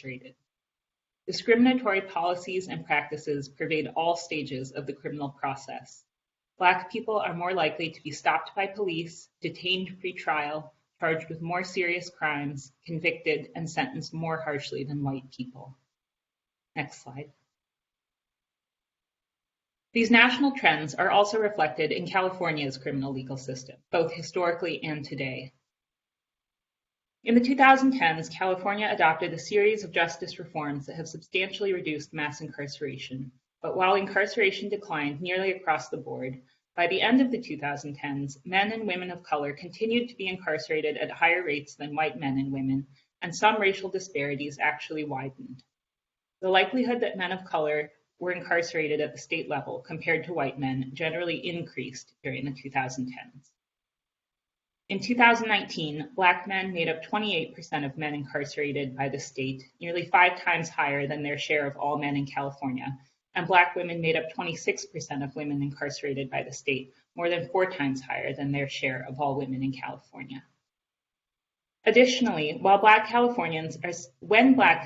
incarcerated. Discriminatory policies and practices pervade all stages of the criminal process. Black people are more likely to be stopped by police, detained pre-trial, charged with more serious crimes, convicted, and sentenced more harshly than white people. Next slide. These national trends are also reflected in California's criminal legal system, both historically and today. In the 2010s, California adopted a series of justice reforms that have substantially reduced mass incarceration. But while incarceration declined nearly across the board, by the end of the 2010s, men and women of color continued to be incarcerated at higher rates than white men and women, and some racial disparities actually widened. The likelihood that men of color were incarcerated at the state level compared to white men generally increased during the 2010s. In 2019, Black men made up 28% of men incarcerated by the state, nearly 5 times higher than their share of all men in California, and Black women made up 26% of women incarcerated by the state, more than 4 times higher than their share of all women in California. Additionally, when Black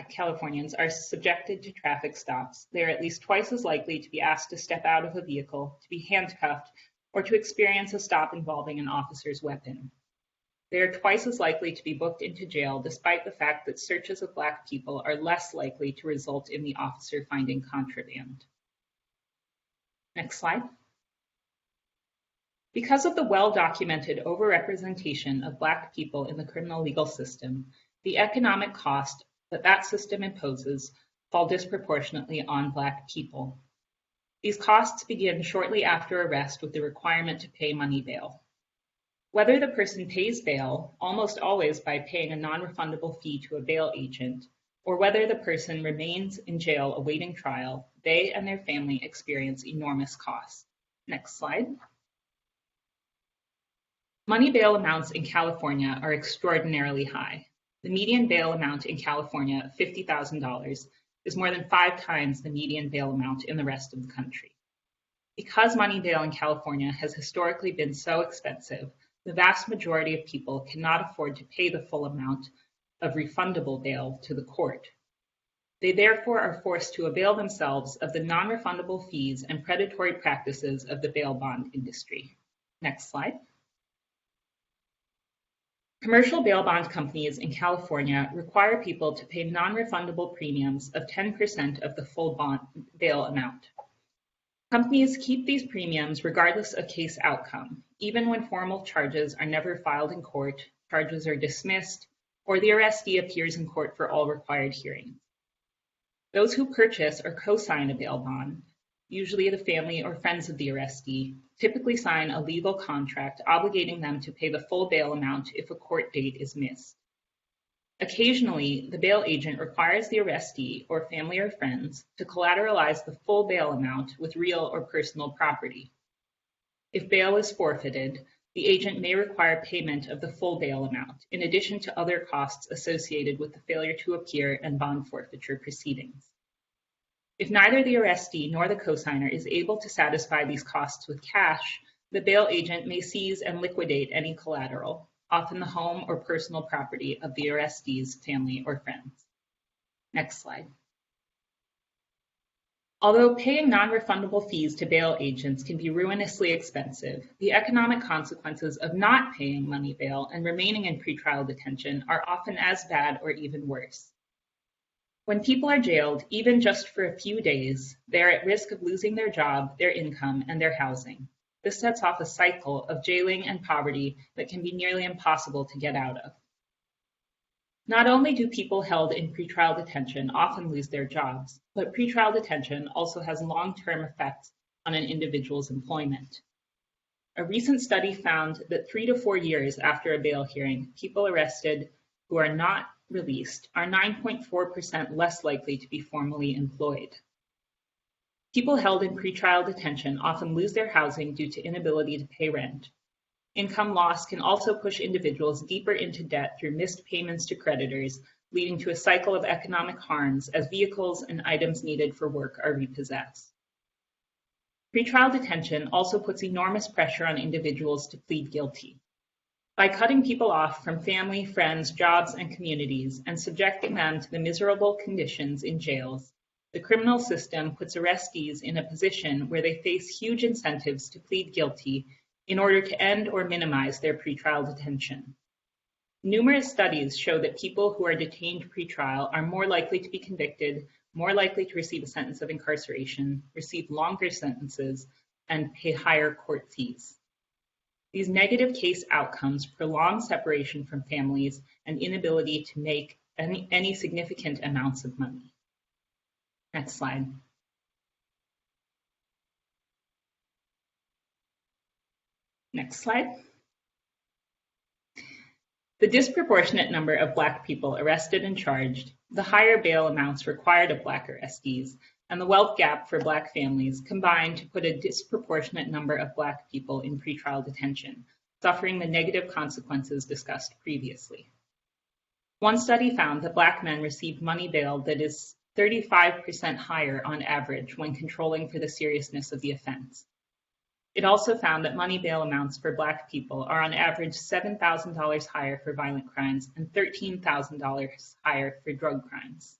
Californians are subjected to traffic stops, they are at least twice as likely to be asked to step out of a vehicle, to be handcuffed, or to experience a stop involving an officer's weapon. They are twice as likely to be booked into jail, despite the fact that searches of Black people are less likely to result in the officer finding contraband. Next slide. Because of the well-documented overrepresentation of Black people in the criminal legal system, the economic cost that system imposes fall disproportionately on Black people. These costs begin shortly after arrest with the requirement to pay money bail. Whether the person pays bail, almost always by paying a non-refundable fee to a bail agent, or whether the person remains in jail awaiting trial, they and their family experience enormous costs. Next slide. Money bail amounts in California are extraordinarily high. The median bail amount in California, $50,000, is more than 5 times the median bail amount in the rest of the country. Because money bail in California has historically been so expensive, the vast majority of people cannot afford to pay the full amount of refundable bail to the court. They therefore are forced to avail themselves of the non-refundable fees and predatory practices of the bail bond industry. Next slide. Commercial bail bond companies in California require people to pay non-refundable premiums of 10% of the full bond bail amount. Companies keep these premiums regardless of case outcome, even when formal charges are never filed in court, charges are dismissed, or the arrestee appears in court for all required hearings. Those who purchase or co-sign a bail bond, usually the family or friends of the arrestee, typically sign a legal contract obligating them to pay the full bail amount if a court date is missed. Occasionally, the bail agent requires the arrestee or family or friends to collateralize the full bail amount with real or personal property. If bail is forfeited, the agent may require payment of the full bail amount, in addition to other costs associated with the failure to appear and bond forfeiture proceedings. If neither the arrestee nor the cosigner is able to satisfy these costs with cash, the bail agent may seize and liquidate any collateral, often the home or personal property of the arrestee's family or friends. Next slide. Although paying non-refundable fees to bail agents can be ruinously expensive, the economic consequences of not paying money bail and remaining in pretrial detention are often as bad or even worse. When people are jailed, even just for a few days, they are at risk of losing their job, their income, and their housing. This sets off a cycle of jailing and poverty that can be nearly impossible to get out of. Not only do people held in pretrial detention often lose their jobs, but pretrial detention also has long-term effects on an individual's employment. A recent study found that 3 to 4 years after a bail hearing, people arrested who are not released are 9.4% less likely to be formally employed. People held in pretrial detention often lose their housing due to inability to pay rent. Income loss can also push individuals deeper into debt through missed payments to creditors, leading to a cycle of economic harms as vehicles and items needed for work are repossessed. Pretrial detention also puts enormous pressure on individuals to plead guilty. By cutting people off from family, friends, jobs, and communities and subjecting them to the miserable conditions in jails, the criminal system puts arrestees in a position where they face huge incentives to plead guilty in order to end or minimize their pretrial detention. Numerous studies show that people who are detained pretrial are more likely to be convicted, more likely to receive a sentence of incarceration, receive longer sentences, and pay higher court fees. These negative case outcomes prolong separation from families and inability to make any significant amounts of money. Next slide. Next slide. The disproportionate number of Black people arrested and charged, the higher bail amounts required of Black arrestees, and the wealth gap for Black families combined to put a disproportionate number of Black people in pretrial detention, suffering the negative consequences discussed previously. One study found that Black men received money bail that is 35% higher on average when controlling for the seriousness of the offense. It also found that money bail amounts for Black people are on average $7,000 higher for violent crimes and $13,000 higher for drug crimes.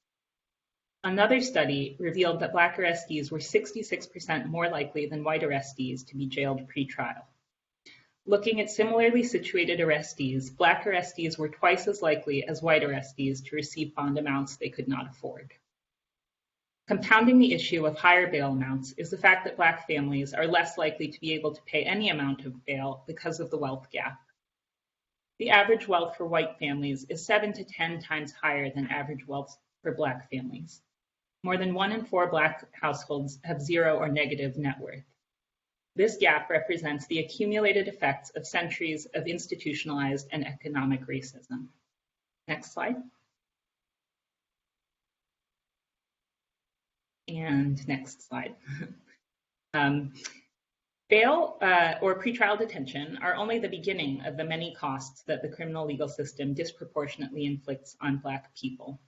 Another study revealed that Black arrestees were 66% more likely than white arrestees to be jailed pre-trial. Looking at similarly situated arrestees, Black arrestees were twice as likely as white arrestees to receive bond amounts they could not afford. Compounding the issue of higher bail amounts is the fact that Black families are less likely to be able to pay any amount of bail because of the wealth gap. The average wealth for white families is 7 to 10 times higher than average wealth for Black families. More than 1 in 4 Black households have zero or negative net worth. This gap represents the accumulated effects of centuries of institutionalized and economic racism. Next slide. And next slide. Bail or pretrial detention are only the beginning of the many costs that the criminal legal system disproportionately inflicts on Black people.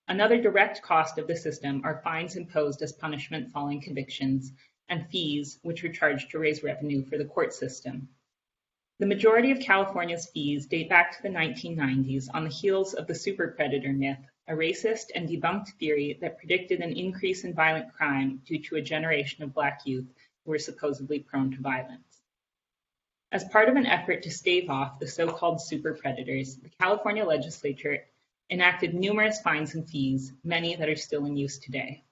Another direct cost of the system are fines imposed as punishment following convictions and fees which are charged to raise revenue for the court system. The majority of California's fees date back to the 1990s on the heels of the super predator myth, a racist and debunked theory that predicted an increase in violent crime due to a generation of Black youth who were supposedly prone to violence. As part of an effort to stave off the so-called super predators, the California legislature enacted numerous fines and fees, many that are still in use today.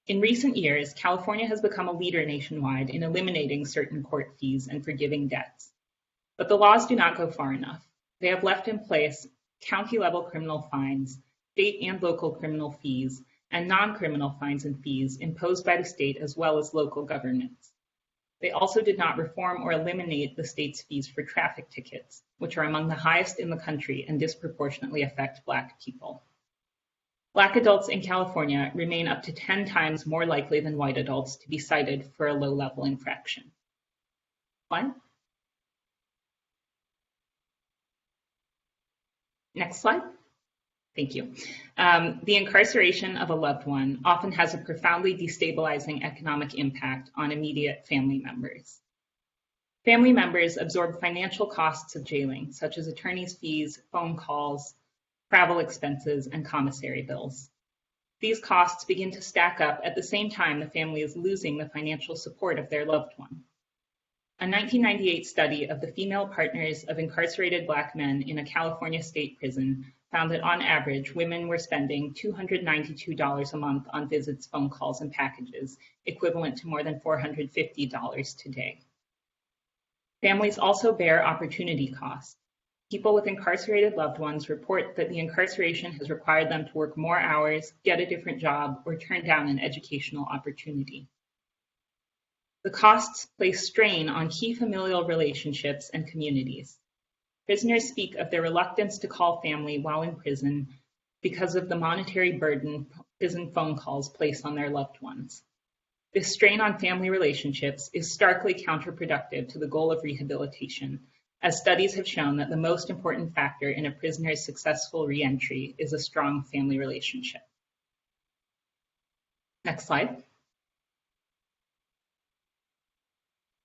In recent years, California has become a leader nationwide in eliminating certain court fees and forgiving debts. But the laws do not go far enough. They have left in place county-level criminal fines, state and local criminal fees, and non-criminal fines and fees imposed by the state as well as local governments. They also did not reform or eliminate the state's fees for traffic tickets, which are among the highest in the country and disproportionately affect Black people. Black adults in California remain up to 10 times more likely than white adults to be cited for a low-level infraction. Slide. Next slide. Thank you. The incarceration of a loved one often has a profoundly destabilizing economic impact on immediate family members. Family members absorb financial costs of jailing, such as attorney's fees, phone calls, travel expenses, and commissary bills. These costs begin to stack up at the same time the family is losing the financial support of their loved one. A 1998 study of the female partners of incarcerated Black men in a California state prison found that on average, women were spending $292 a month on visits, phone calls, and packages, equivalent to more than $450 today. Families also bear opportunity costs. People with incarcerated loved ones report that the incarceration has required them to work more hours, get a different job, or turn down an educational opportunity. The costs place strain on key familial relationships and communities. Prisoners speak of their reluctance to call family while in prison because of the monetary burden prison phone calls place on their loved ones. This strain on family relationships is starkly counterproductive to the goal of rehabilitation, as studies have shown that the most important factor in a prisoner's successful reentry is a strong family relationship. Next slide.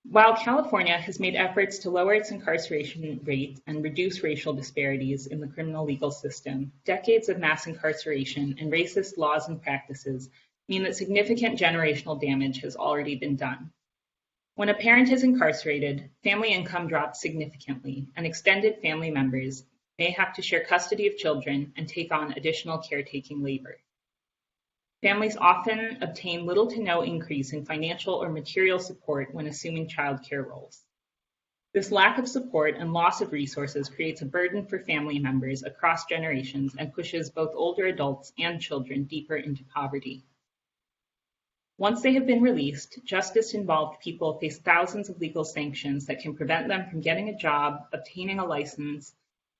While California has made efforts to lower its incarceration rate and reduce racial disparities in the criminal legal system, decades of mass incarceration and racist laws and practices mean that significant generational damage has already been done. When a parent is incarcerated, family income drops significantly, and extended family members may have to share custody of children and take on additional caretaking labor. Families often obtain little to no increase in financial or material support when assuming childcare roles. This lack of support and loss of resources creates a burden for family members across generations and pushes both older adults and children deeper into poverty. Once they have been released, justice-involved people face thousands of legal sanctions that can prevent them from getting a job, obtaining a license,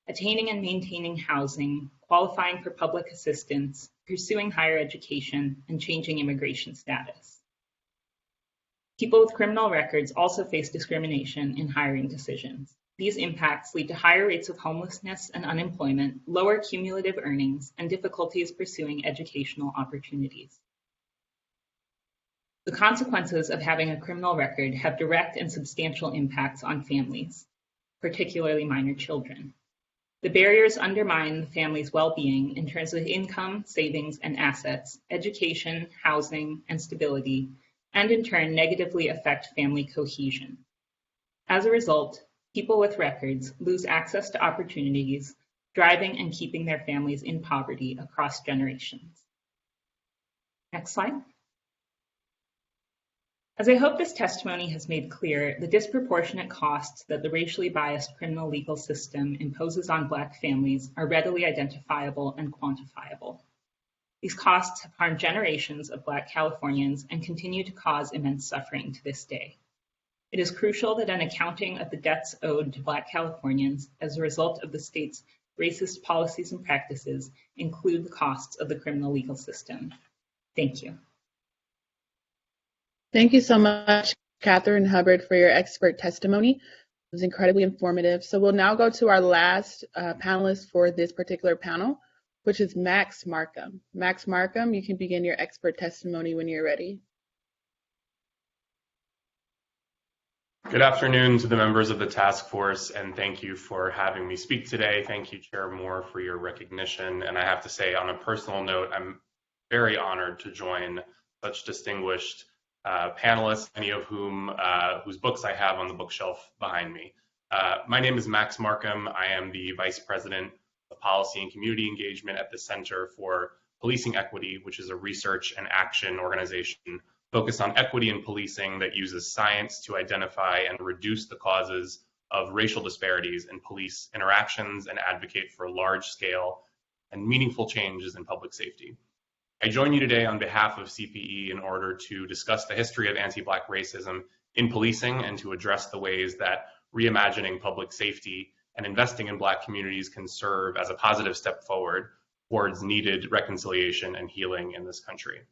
attaining and maintaining housing, qualifying for public assistance, pursuing higher education, and changing immigration status. People with criminal records also face discrimination in hiring decisions. These impacts lead to higher rates of homelessness and unemployment, lower cumulative earnings, and difficulties pursuing educational opportunities. The consequences of having a criminal record have direct and substantial impacts on families, particularly minor children. The barriers undermine the family's well-being in terms of income, savings, and assets, education, housing, and stability, and in turn negatively affect family cohesion. As a result, people with records lose access to opportunities, driving and keeping their families in poverty across generations. Next slide. As I hope this testimony has made clear, the disproportionate costs that the racially biased criminal legal system imposes on Black families are readily identifiable and quantifiable. These costs have harmed generations of Black Californians and continue to cause immense suffering to this day. It is crucial that an accounting of the debts owed to Black Californians as a result of the state's racist policies and practices include the costs of the criminal legal system. Thank you. Thank you so much, Catherine Hubbard, for your expert testimony. It was incredibly informative. So we'll now go to our last panelist for this particular panel, which is Max Markham. Max Markham, you can begin your expert testimony when you're ready. Good afternoon to the members of the task force, and thank you for having me speak today. Thank you, Chair Moore, for your recognition. And I have to say, on a personal note, I'm very honored to join such distinguished panelists, many of whom whose books I have on the bookshelf behind me. My name is Max Markham. I am the Vice President of Policy and Community Engagement at the Center for Policing Equity, which is a research and action organization focused on equity in policing that uses science to identify and reduce the causes of racial disparities in police interactions and advocate for large-scale and meaningful changes in public safety. I join you today on behalf of CPE in order to discuss the history of anti-Black racism in policing and to address the ways that reimagining public safety and investing in Black communities can serve as a positive step forward towards needed reconciliation and healing in this country.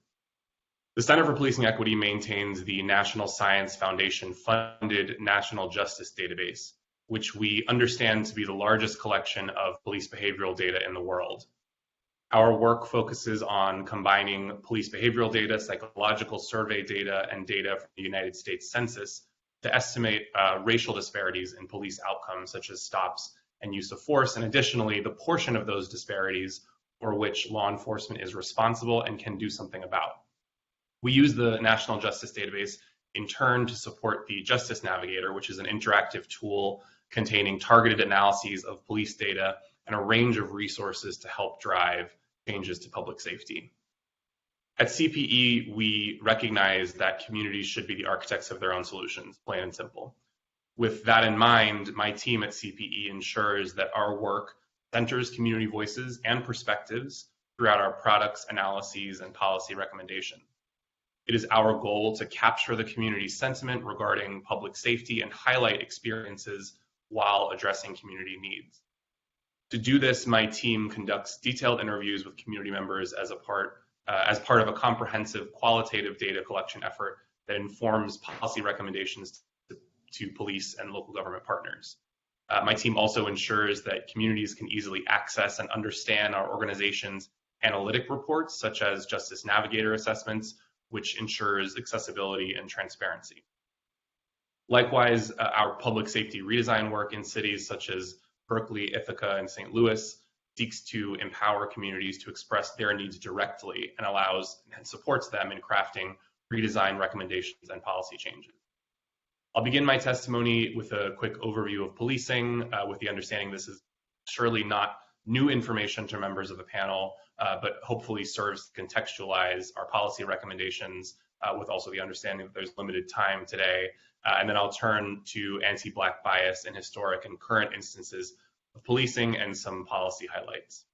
The Center for Policing Equity maintains the National Science Foundation funded National Justice Database, which we understand to be the largest collection of police behavioral data in the world. Our work focuses on combining police behavioral data, psychological survey data, and data from the United States Census to estimate racial disparities in police outcomes such as stops and use of force, and additionally, the portion of those disparities for which law enforcement is responsible and can do something about. We use the National Justice Database in turn to support the Justice Navigator, which is an interactive tool containing targeted analyses of police data and a range of resources to help drive changes to public safety. At CPE, we recognize that communities should be the architects of their own solutions, plain and simple. With that in mind, my team at CPE ensures that our work centers community voices and perspectives throughout our products, analyses, and policy recommendations. It is our goal to capture the community sentiment regarding public safety and highlight experiences while addressing community needs. To do this, my team conducts detailed interviews with community members as part of a comprehensive qualitative data collection effort that informs policy recommendations to police and local government partners. My team also ensures that communities can easily access and understand our organization's analytic reports, such as Justice Navigator assessments, which ensures accessibility and transparency. Likewise, our public safety redesign work in cities such as Berkeley, Ithaca, and St. Louis seeks to empower communities to express their needs directly and allows and supports them in crafting redesign recommendations and policy changes. I'll begin my testimony with a quick overview of policing, with the understanding this is surely not new information to members of the panel, but hopefully serves to contextualize our policy recommendations with also the understanding that there's limited time today. And then I'll turn to anti-Black bias in historic and current instances of policing and some policy highlights.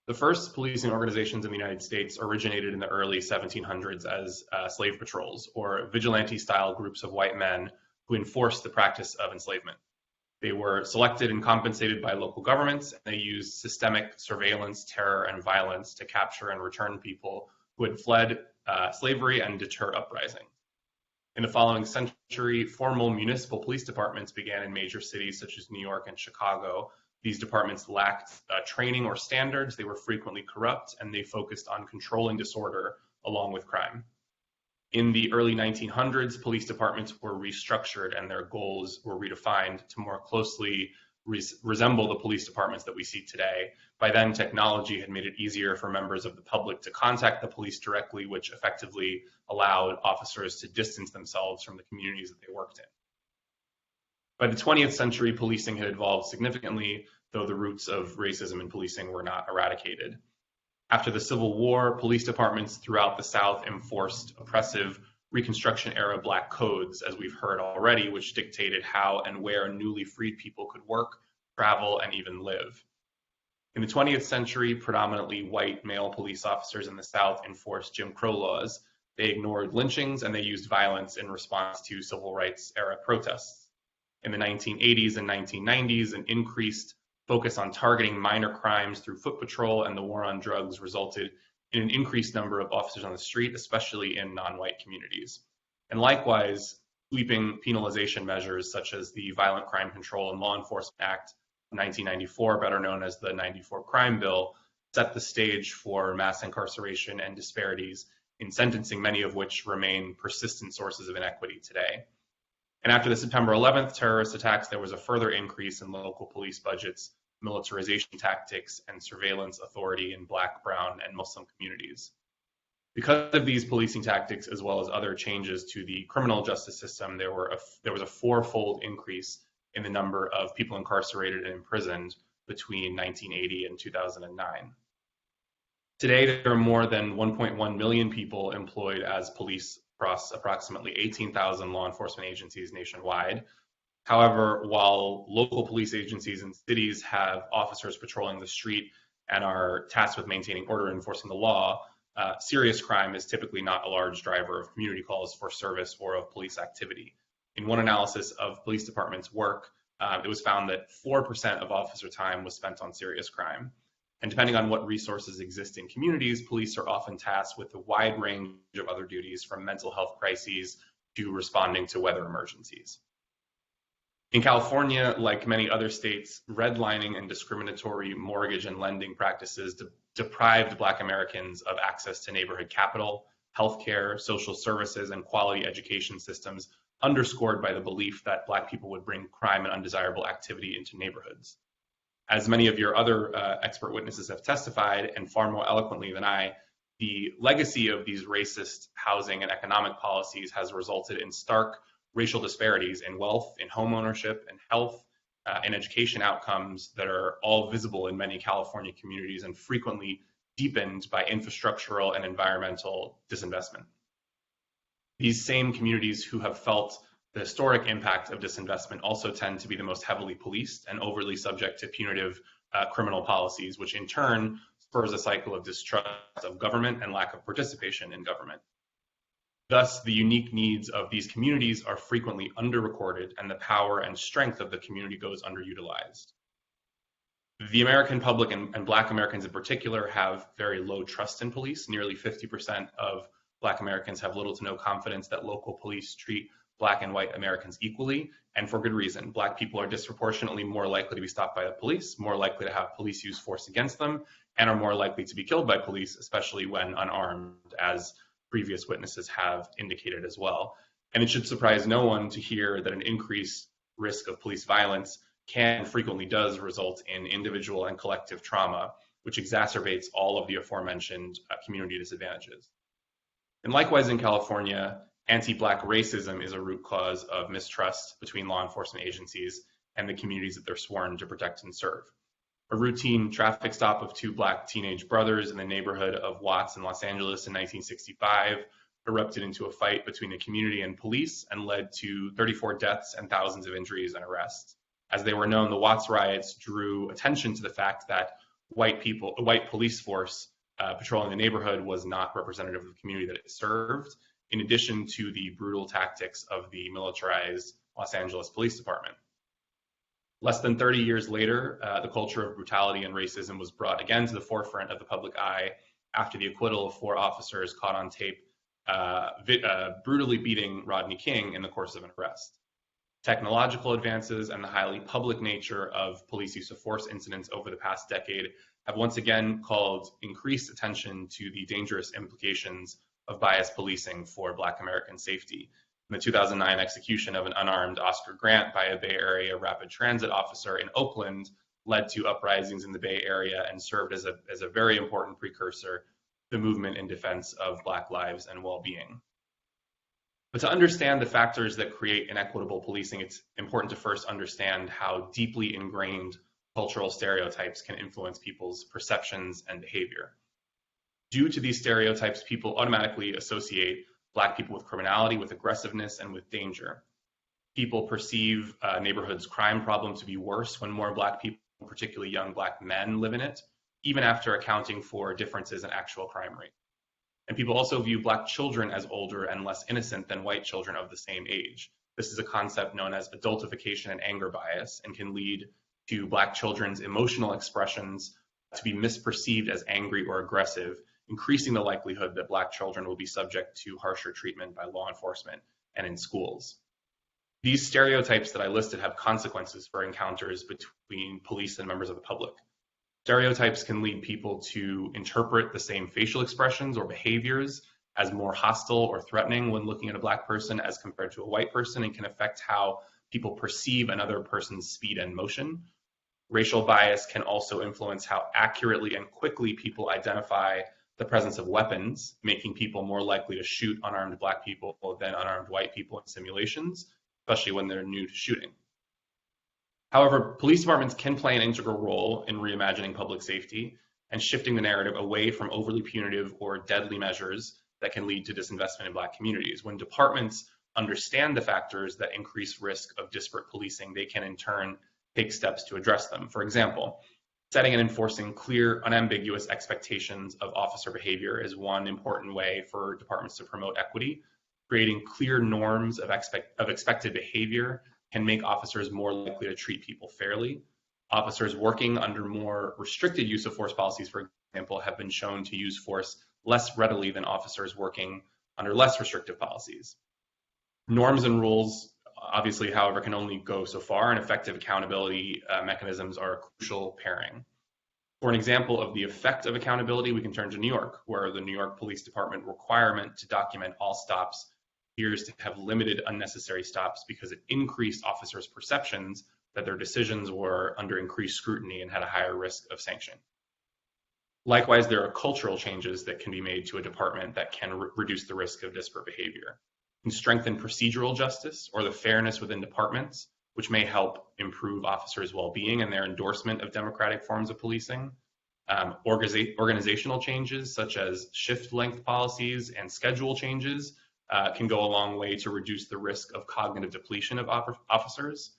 The first policing organizations in the United States originated in the early 1700s as slave patrols, or vigilante-style groups of white men who enforced the practice of enslavement. They were selected and compensated by local governments, and they used systemic surveillance, terror, and violence to capture and return people who had fled slavery and deter uprising. In the following century, formal municipal police departments began in major cities such as New York and Chicago. These departments lacked training or standards, they were frequently corrupt, and they focused on controlling disorder along with crime. In the early 1900s, police departments were restructured and their goals were redefined to more closely resemble the police departments that we see today. By then, technology had made it easier for members of the public to contact the police directly, which effectively allowed officers to distance themselves from the communities that they worked in. By the 20th century, policing had evolved significantly, though the roots of racism in policing were not eradicated. After the Civil War, police departments throughout the South enforced oppressive Reconstruction-era Black codes, as we've heard already, which dictated how and where newly freed people could work, travel, and even live. In the 20th century, predominantly white male police officers in the South enforced Jim Crow laws. They ignored lynchings and they used violence in response to civil rights-era protests. In the 1980s and 1990s, an increased focus on targeting minor crimes through foot patrol and the war on drugs resulted in an increased number of officers on the street, especially in non-white communities. And likewise, sweeping penalization measures such as the Violent Crime Control and Law Enforcement Act of 1994, better known as the 94 Crime Bill, set the stage for mass incarceration and disparities in sentencing, many of which remain persistent sources of inequity today. And after the September 11th terrorist attacks, there was a further increase in local police budgets, militarization tactics, and surveillance authority in Black, Brown, and Muslim communities. Because of these policing tactics, as well as other changes to the criminal justice system, there was a fourfold increase in the number of people incarcerated and imprisoned between 1980 and 2009. Today, there are more than 1.1 million people employed as police across approximately 18,000 law enforcement agencies nationwide. However, while local police agencies in cities have officers patrolling the street and are tasked with maintaining order and enforcing the law, serious crime is typically not a large driver of community calls for service or of police activity. In one analysis of police departments' work, it was found that 4% of officer time was spent on serious crime. And depending on what resources exist in communities, police are often tasked with a wide range of other duties, from mental health crises to responding to weather emergencies. In California, like many other states, redlining and discriminatory mortgage and lending practices deprived Black Americans of access to neighborhood capital, healthcare, social services, and quality education systems, underscored by the belief that Black people would bring crime and undesirable activity into neighborhoods. As many of your other expert witnesses have testified, and far more eloquently than I, the legacy of these racist housing and economic policies has resulted in stark racial disparities in wealth, in home ownership, in health, and education outcomes that are all visible in many California communities and frequently deepened by infrastructural and environmental disinvestment. These same communities who have felt the historic impact of disinvestment also tend to be the most heavily policed and overly subject to punitive criminal policies, which in turn spurs a cycle of distrust of government and lack of participation in government. Thus, the unique needs of these communities are frequently underrecorded, and the power and strength of the community goes underutilized. The American public and Black Americans in particular have very low trust in police. Nearly 50% of Black Americans have little to no confidence that local police treat Black and white Americans equally, and for good reason. Black people are disproportionately more likely to be stopped by the police, more likely to have police use force against them, and are more likely to be killed by police, especially when unarmed, as previous witnesses have indicated as well. And it should surprise no one to hear that an increased risk of police violence can and frequently does result in individual and collective trauma, which exacerbates all of the aforementioned community disadvantages. And likewise in California, anti-Black racism is a root cause of mistrust between law enforcement agencies and the communities that they're sworn to protect and serve. A routine traffic stop of two Black teenage brothers in the neighborhood of Watts in Los Angeles in 1965 erupted into a fight between the community and police and led to 34 deaths and thousands of injuries and arrests. As they were known, the Watts riots drew attention to the fact that a white police force patrolling the neighborhood was not representative of the community that it served, in addition to the brutal tactics of the militarized Los Angeles Police Department. Less than 30 years later, the culture of brutality and racism was brought again to the forefront of the public eye after the acquittal of 4 officers caught on tape brutally beating Rodney King in the course of an arrest. Technological advances and the highly public nature of police use of force incidents over the past decade have once again called increased attention to the dangerous implications of biased policing for Black American safety. In the 2009 execution of an unarmed Oscar Grant by a Bay Area rapid transit officer in Oakland led to uprisings in the Bay Area and served as a very important precursor to the movement in defense of Black lives and well-being. But to understand the factors that create inequitable policing, it's important to first understand how deeply ingrained cultural stereotypes can influence people's perceptions and behavior. Due to these stereotypes, people automatically associate Black people with criminality, with aggressiveness, and with danger. People perceive a neighborhood's crime problem to be worse when more Black people, particularly young Black men, live in it, even after accounting for differences in actual crime rate. And people also view Black children as older and less innocent than white children of the same age. This is a concept known as adultification and anger bias and can lead to Black children's emotional expressions to be misperceived as angry or aggressive, increasing the likelihood that Black children will be subject to harsher treatment by law enforcement and in schools. These stereotypes that I listed have consequences for encounters between police and members of the public. Stereotypes can lead people to interpret the same facial expressions or behaviors as more hostile or threatening when looking at a Black person as compared to a white person, and can affect how people perceive another person's speed and motion. Racial bias can also influence how accurately and quickly people identify the presence of weapons, making people more likely to shoot unarmed Black people than unarmed white people in simulations, especially when they're new to shooting. However, police departments can play an integral role in reimagining public safety and shifting the narrative away from overly punitive or deadly measures that can lead to disinvestment in Black communities. When departments understand the factors that increase risk of disparate policing, they can in turn take steps to address them. For example, setting and enforcing clear, unambiguous expectations of officer behavior is one important way for departments to promote equity. Creating clear norms of expected behavior can make officers more likely to treat people fairly. Officers working under more restricted use of force policies, for example, have been shown to use force less readily than officers working under less restrictive policies. Norms and rules, obviously, however, can only go so far, and effective accountability mechanisms are a crucial pairing. For an example of the effect of accountability, we can turn to New York, where the New York Police Department requirement to document all stops appears to have limited unnecessary stops because it increased officers' perceptions that their decisions were under increased scrutiny and had a higher risk of sanction. Likewise, there are cultural changes that can be made to a department that can reduce the risk of disparate behavior. Can strengthen procedural justice or the fairness within departments, which may help improve officers' well-being and their endorsement of democratic forms of policing. Organizational changes such as shift length policies and schedule changes can go a long way to reduce the risk of cognitive depletion of officers.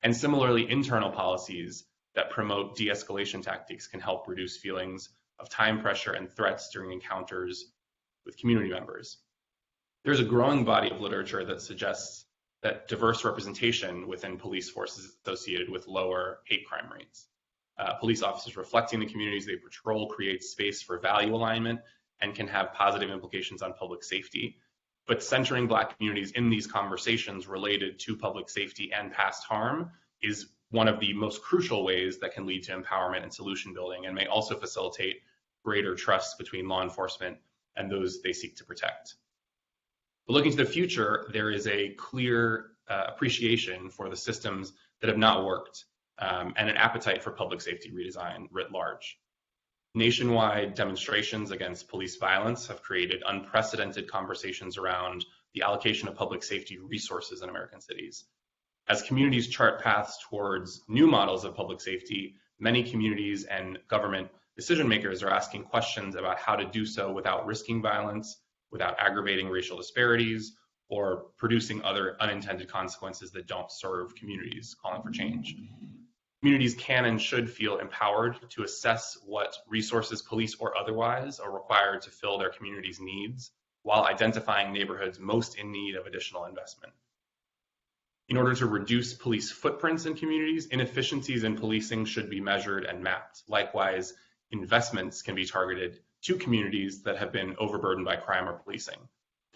And similarly, internal policies that promote de-escalation tactics can help reduce feelings of time pressure and threats during encounters with community members. There's a growing body of literature that suggests that diverse representation within police forces is associated with lower hate crime rates. Police officers reflecting the communities they patrol create space for value alignment and can have positive implications on public safety. But centering Black communities in these conversations related to public safety and past harm is one of the most crucial ways that can lead to empowerment and solution building, and may also facilitate greater trust between law enforcement and those they seek to protect. But looking to the future, there is a clear appreciation for the systems that have not worked and an appetite for public safety redesign writ large. Nationwide demonstrations against police violence have created unprecedented conversations around the allocation of public safety resources in American cities. As communities chart paths towards new models of public safety, many communities and government decision makers are asking questions about how to do so without risking violence, without aggravating racial disparities, or producing other unintended consequences that don't serve communities calling for change. Communities can and should feel empowered to assess what resources, police or otherwise, are required to fill their community's needs while identifying neighborhoods most in need of additional investment. In order to reduce police footprints in communities, inefficiencies in policing should be measured and mapped. Likewise, investments can be targeted to communities that have been overburdened by crime or policing.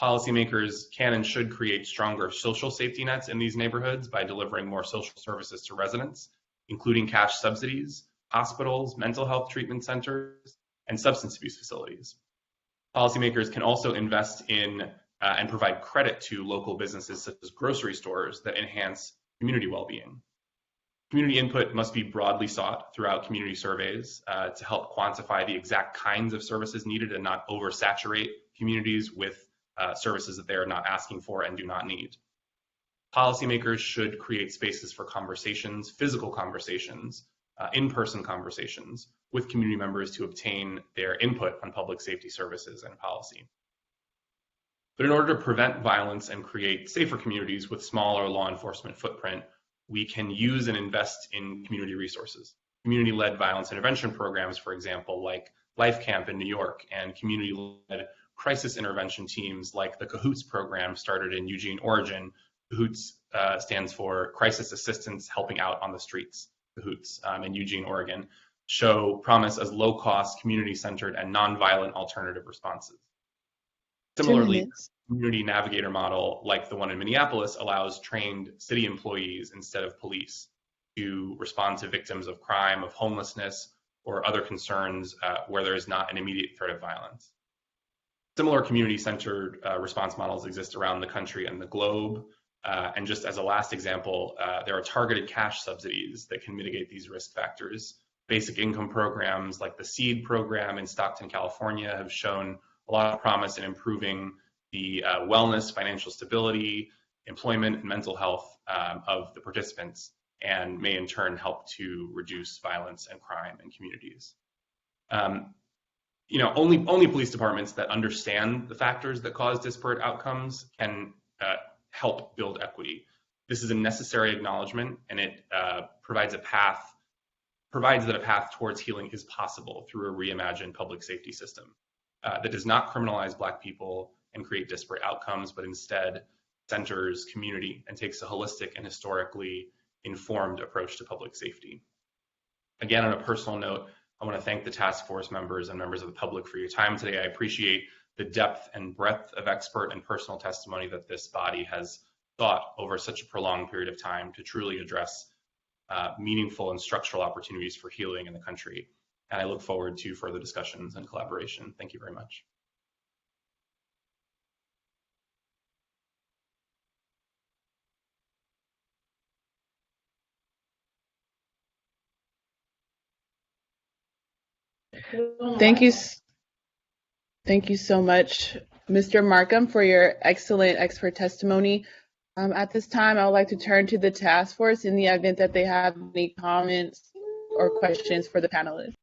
Policymakers can and should create stronger social safety nets in these neighborhoods by delivering more social services to residents, including cash subsidies, hospitals, mental health treatment centers, and substance abuse facilities. Policymakers can also invest in and provide credit to local businesses such as grocery stores that enhance community well-being. Community input must be broadly sought throughout community surveys to help quantify the exact kinds of services needed and not oversaturate communities with services that they are not asking for and do not need. Policymakers should create spaces for conversations, physical conversations, in-person conversations with community members to obtain their input on public safety services and policy. But in order to prevent violence and create safer communities with smaller law enforcement footprint, we can use and invest in community resources. Community-led violence intervention programs, for example, like Life Camp in New York, and community-led crisis intervention teams like the CAHOOTS program started in Eugene, Oregon. CAHOOTS stands for Crisis Assistance Helping Out on the Streets, CAHOOTS in Eugene, Oregon, show promise as low-cost, community-centered, and nonviolent alternative responses. Similarly, community navigator model like the one in Minneapolis allows trained city employees instead of police to respond to victims of crime, of homelessness, or other concerns where there is not an immediate threat of violence. Similar community-centered response models exist around the country and the globe. And just as a last example, there are targeted cash subsidies that can mitigate these risk factors. Basic income programs like the SEED program in Stockton, California have shown a lot of promise in improving the wellness, financial stability, employment, and mental health of the participants, and may in turn help to reduce violence and crime in communities. Only police departments that understand the factors that cause disparate outcomes can help build equity. This is a necessary acknowledgement, and it provides that a path towards healing is possible through a reimagined public safety system that does not criminalize Black people and create disparate outcomes, but instead centers community and takes a holistic and historically informed approach to public safety. Again, on a personal note, I want to thank the task force members and members of the public for your time today. I appreciate the depth and breadth of expert and personal testimony that this body has thought over such a prolonged period of time to truly address meaningful and structural opportunities for healing in the country. And I look forward to further discussions and collaboration. Thank you very much. Thank you. Thank you so much, Mr. Markham, for your excellent expert testimony. At this time, I would like to turn to the task force in the event that they have any comments or questions for the panelists.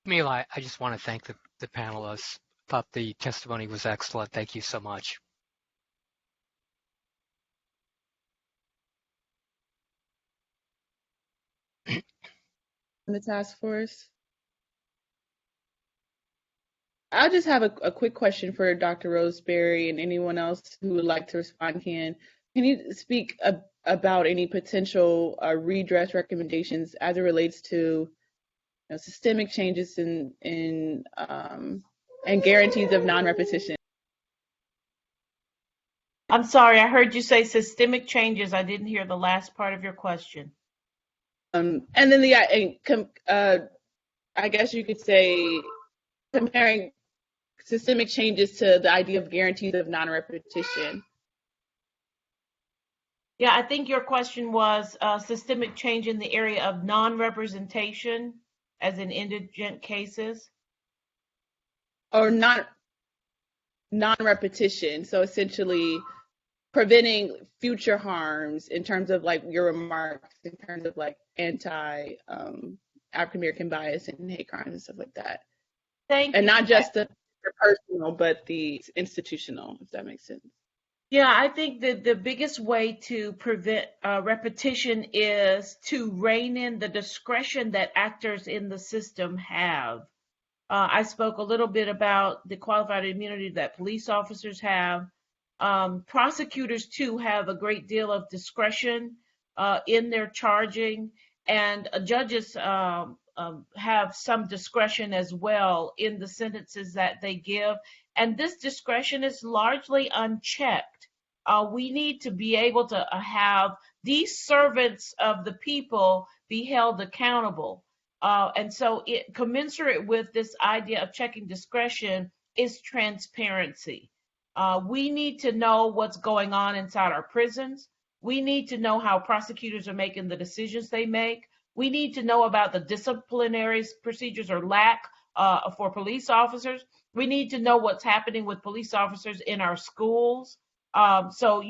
Mila, I just want to thank the panelists. Thought the testimony was excellent. Thank you so much. The task force. I just have a quick question for Dr. Roseberry, and anyone else who would like to respond can. Can you speak about any potential redress recommendations as it relates to systemic changes in and guarantees of non-repetition. I'm sorry, I heard you say systemic changes. I didn't hear the last part of your question. And then I guess you could say comparing systemic changes to the idea of guarantees of non-repetition. Yeah, I think your question was systemic change in the area of non-representation as in indigent cases. Or non-repetition. So essentially preventing future harms in terms of like your remarks, in terms of like anti African American bias and hate crimes and stuff like that. Thank you. And not just the personal, but the institutional, if that makes sense. Yeah, I think that the biggest way to prevent repetition is to rein in the discretion that actors in the system have. I spoke a little bit about the qualified immunity that police officers have. Prosecutors, too, have a great deal of discretion in their charging, and judges have some discretion as well in the sentences that they give. And this discretion is largely unchecked. We need to be able to have these servants of the people be held accountable. And so commensurate with this idea of checking discretion is transparency. We need to know what's going on inside our prisons. We need to know how prosecutors are making the decisions they make. We need to know about the disciplinary procedures or lack for police officers. We need to know what's happening with police officers in our schools. So,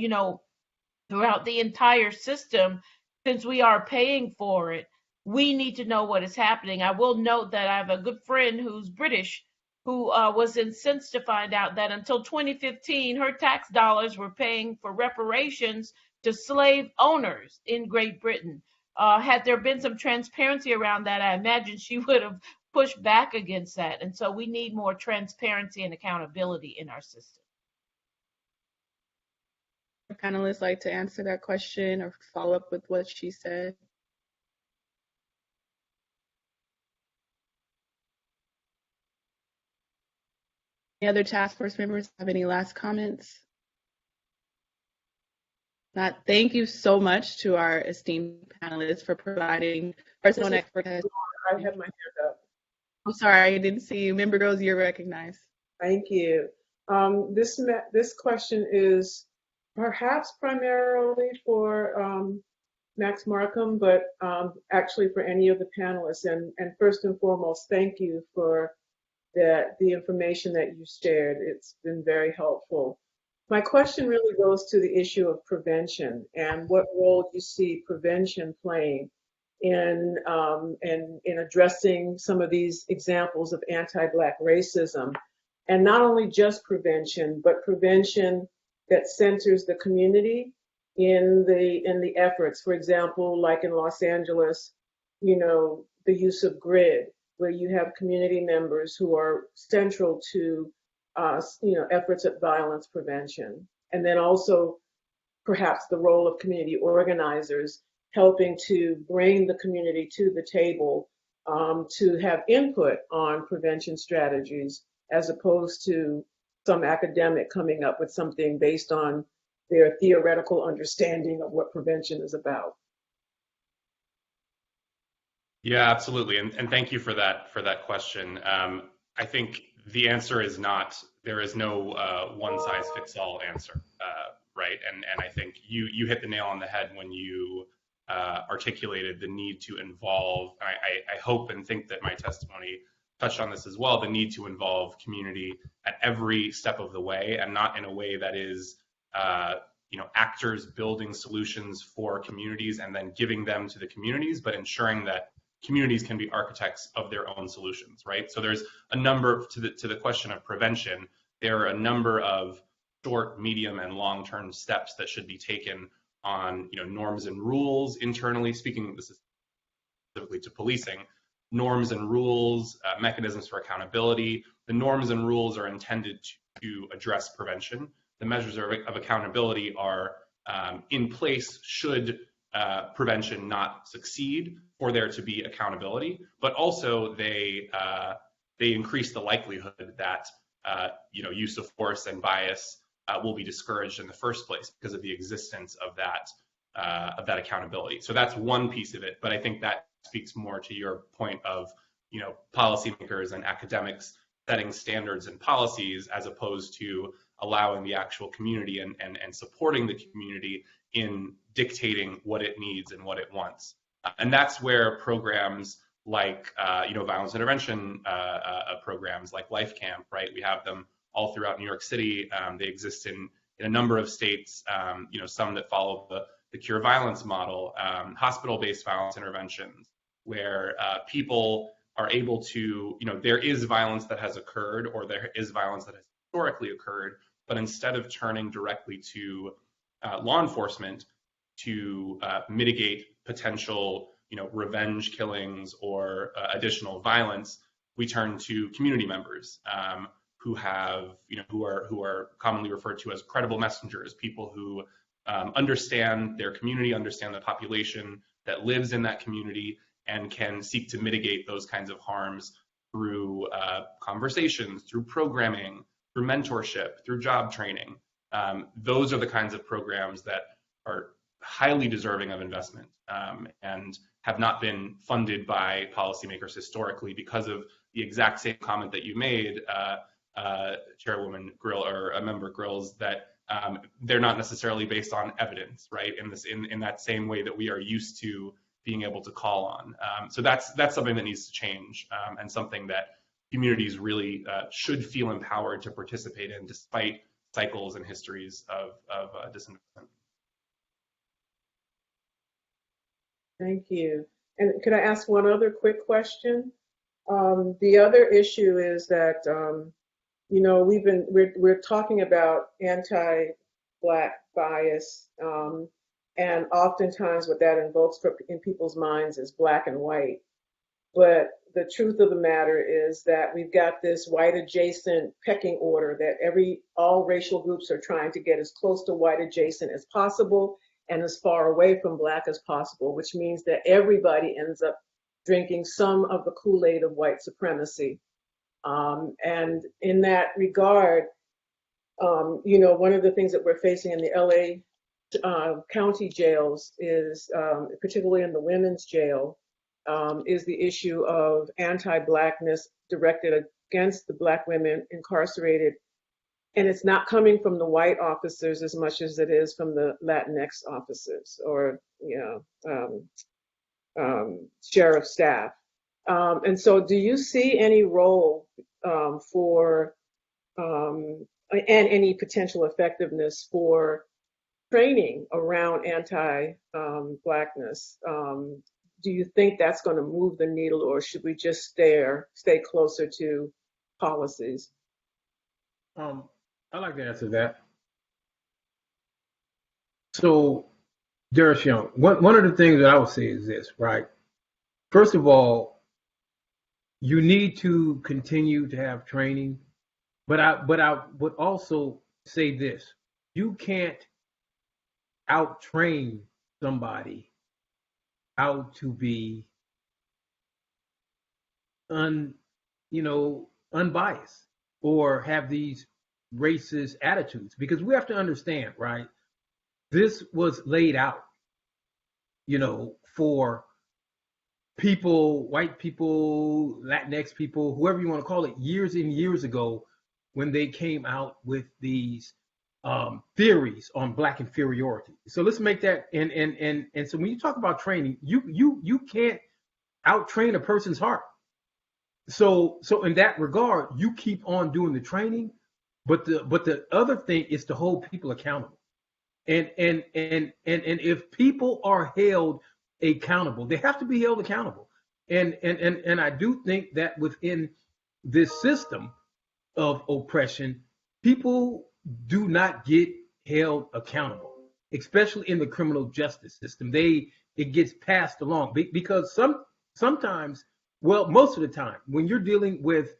throughout the entire system, since we are paying for it, we need to know what is happening. I will note that I have a good friend who's British who was incensed to find out that until 2015, her tax dollars were paying for reparations to slave owners in Great Britain. Had there been some transparency around that, I imagine she would have pushed back against that. And so we need more transparency and accountability in our system. Panelists like to answer that question or follow up with what she said? Any other task force members have any last comments? Not. Thank you so much to our esteemed panelists for providing personal and expert testimony. I have my hand up. I'm sorry, I didn't see you. Member Rose, you're recognized. Thank you. This question is perhaps primarily for Max Markham, but actually for any of the panelists. And first and foremost, thank you for the information that you shared. It's been very helpful. My question really goes to the issue of prevention and what role you see prevention playing in addressing some of these examples of anti-Black racism, and not only just prevention, but prevention that centers the community in the efforts. For example, like in Los Angeles, the use of GRID, where you have community members who are central to efforts at violence prevention. And then also perhaps the role of community organizers helping to bring the community to the table to have input on prevention strategies, as opposed to some academic coming up with something based on their theoretical understanding of what prevention is about. Yeah, absolutely. And thank you for that question. I think the answer is not, there is no one size fits all answer, right? And I think you hit the nail on the head when you articulated the need to involve, I hope and think that my testimony touched on this as well, the need to involve community at every step of the way, and not in a way that is actors building solutions for communities and then giving them to the communities, but ensuring that communities can be architects of their own solutions, right? So there's a number, to the question of prevention, there are a number of short, medium, and long-term steps that should be taken on norms and rules internally, speaking this is specifically to policing, norms and rules, mechanisms for accountability. The norms and rules are intended to address prevention. The measures of accountability are in place should prevention not succeed, for there to be accountability, but also they increase the likelihood that use of force and bias will be discouraged in the first place because of the existence of that accountability. So that's one piece of it, but I think that speaks more to your point of policymakers and academics setting standards and policies as opposed to allowing the actual community and supporting the community in dictating what it needs and what it wants. And that's where programs like violence intervention programs like Life Camp, right? We have them all throughout New York City. They exist in a number of states. Some that follow the Cure Violence model, hospital-based violence interventions, where people are able to, there is violence that has occurred or there is violence that has historically occurred, but instead of turning directly to law enforcement to mitigate potential revenge killings or additional violence, we turn to community members who have, who are commonly referred to as credible messengers, people who understand their community, understand the population that lives in that community, and can seek to mitigate those kinds of harms through conversations, through programming, through mentorship, through job training. Those are the kinds of programs that are highly deserving of investment and have not been funded by policymakers historically because of the exact same comment that you made, Chairwoman Grill, or Member Grills, that they're not necessarily based on evidence, right? In that same way that we are used to being able to call on. So that's something that needs to change, and something that communities really should feel empowered to participate in, despite cycles and histories of disinvestment. Thank you. And could I ask one other quick question? The other issue is that we're talking about anti-Black bias, and oftentimes what that invokes in people's minds is black and white. But the truth of the matter is that we've got this white adjacent pecking order that all racial groups are trying to get as close to white adjacent as possible and as far away from black as possible, which means that everybody ends up drinking some of the Kool-Aid of white supremacy. And in that regard, one of the things that we're facing in the LA county jails is, particularly in the women's jail, is the issue of anti-Blackness directed against the Black women incarcerated. And it's not coming from the white officers as much as it is from the Latinx officers or, sheriff staff. And so do you see any role for and any potential effectiveness for training around anti-Blackness? Do you think that's going to move the needle, or should we just stay closer to policies? I'd like to answer that. So, Darius Young, one of the things that I would say is this, right? First of all, you need to continue to have training, but I would also say this: you can't out-train somebody how to be unbiased or have these racist attitudes, because we have to understand, right? This was laid out, for people, white people, Latinx people, whoever you want to call it, years and years ago, when they came out with these theories on Black inferiority. So let's make that, and so when you talk about training, you can't out-train a person's heart. So in that regard, you keep on doing the training, but the other thing is to hold people accountable. And if people are held accountable, they have to be held accountable. And I do think that within this system of oppression, people do not get held accountable, especially in the criminal justice system. It gets passed along because sometimes, well, most of the time, when you're dealing with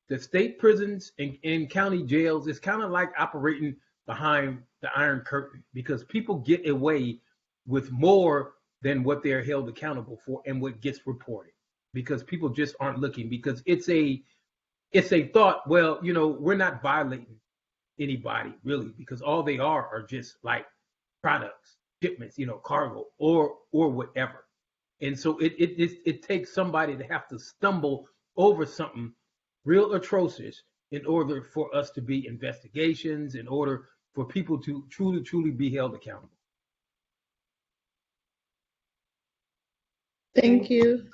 the state prisons and county jails, it's kind of like operating behind the Iron Curtain, because people get away with more than what they're held accountable for and what gets reported, because people just aren't looking, because it's a thought, well, we're not violating anybody really, because all they are just like products, shipments, cargo or whatever. And so it takes somebody to have to stumble over something real atrocious in order for us to be investigations, in order for people to truly be held accountable. Thank you.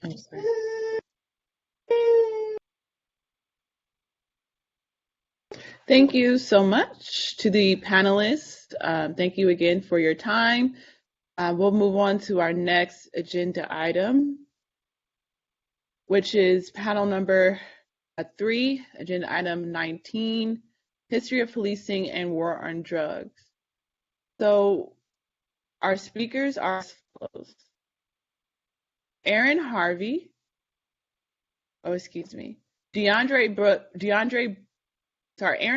I'm sorry. Thank you so much to the panelists. Thank you again for your time. We'll move on to our next agenda item, which is panel number 3, agenda item 19, History of Policing and War on Drugs. So our speakers are as follows. Aaron Harvey, Aaron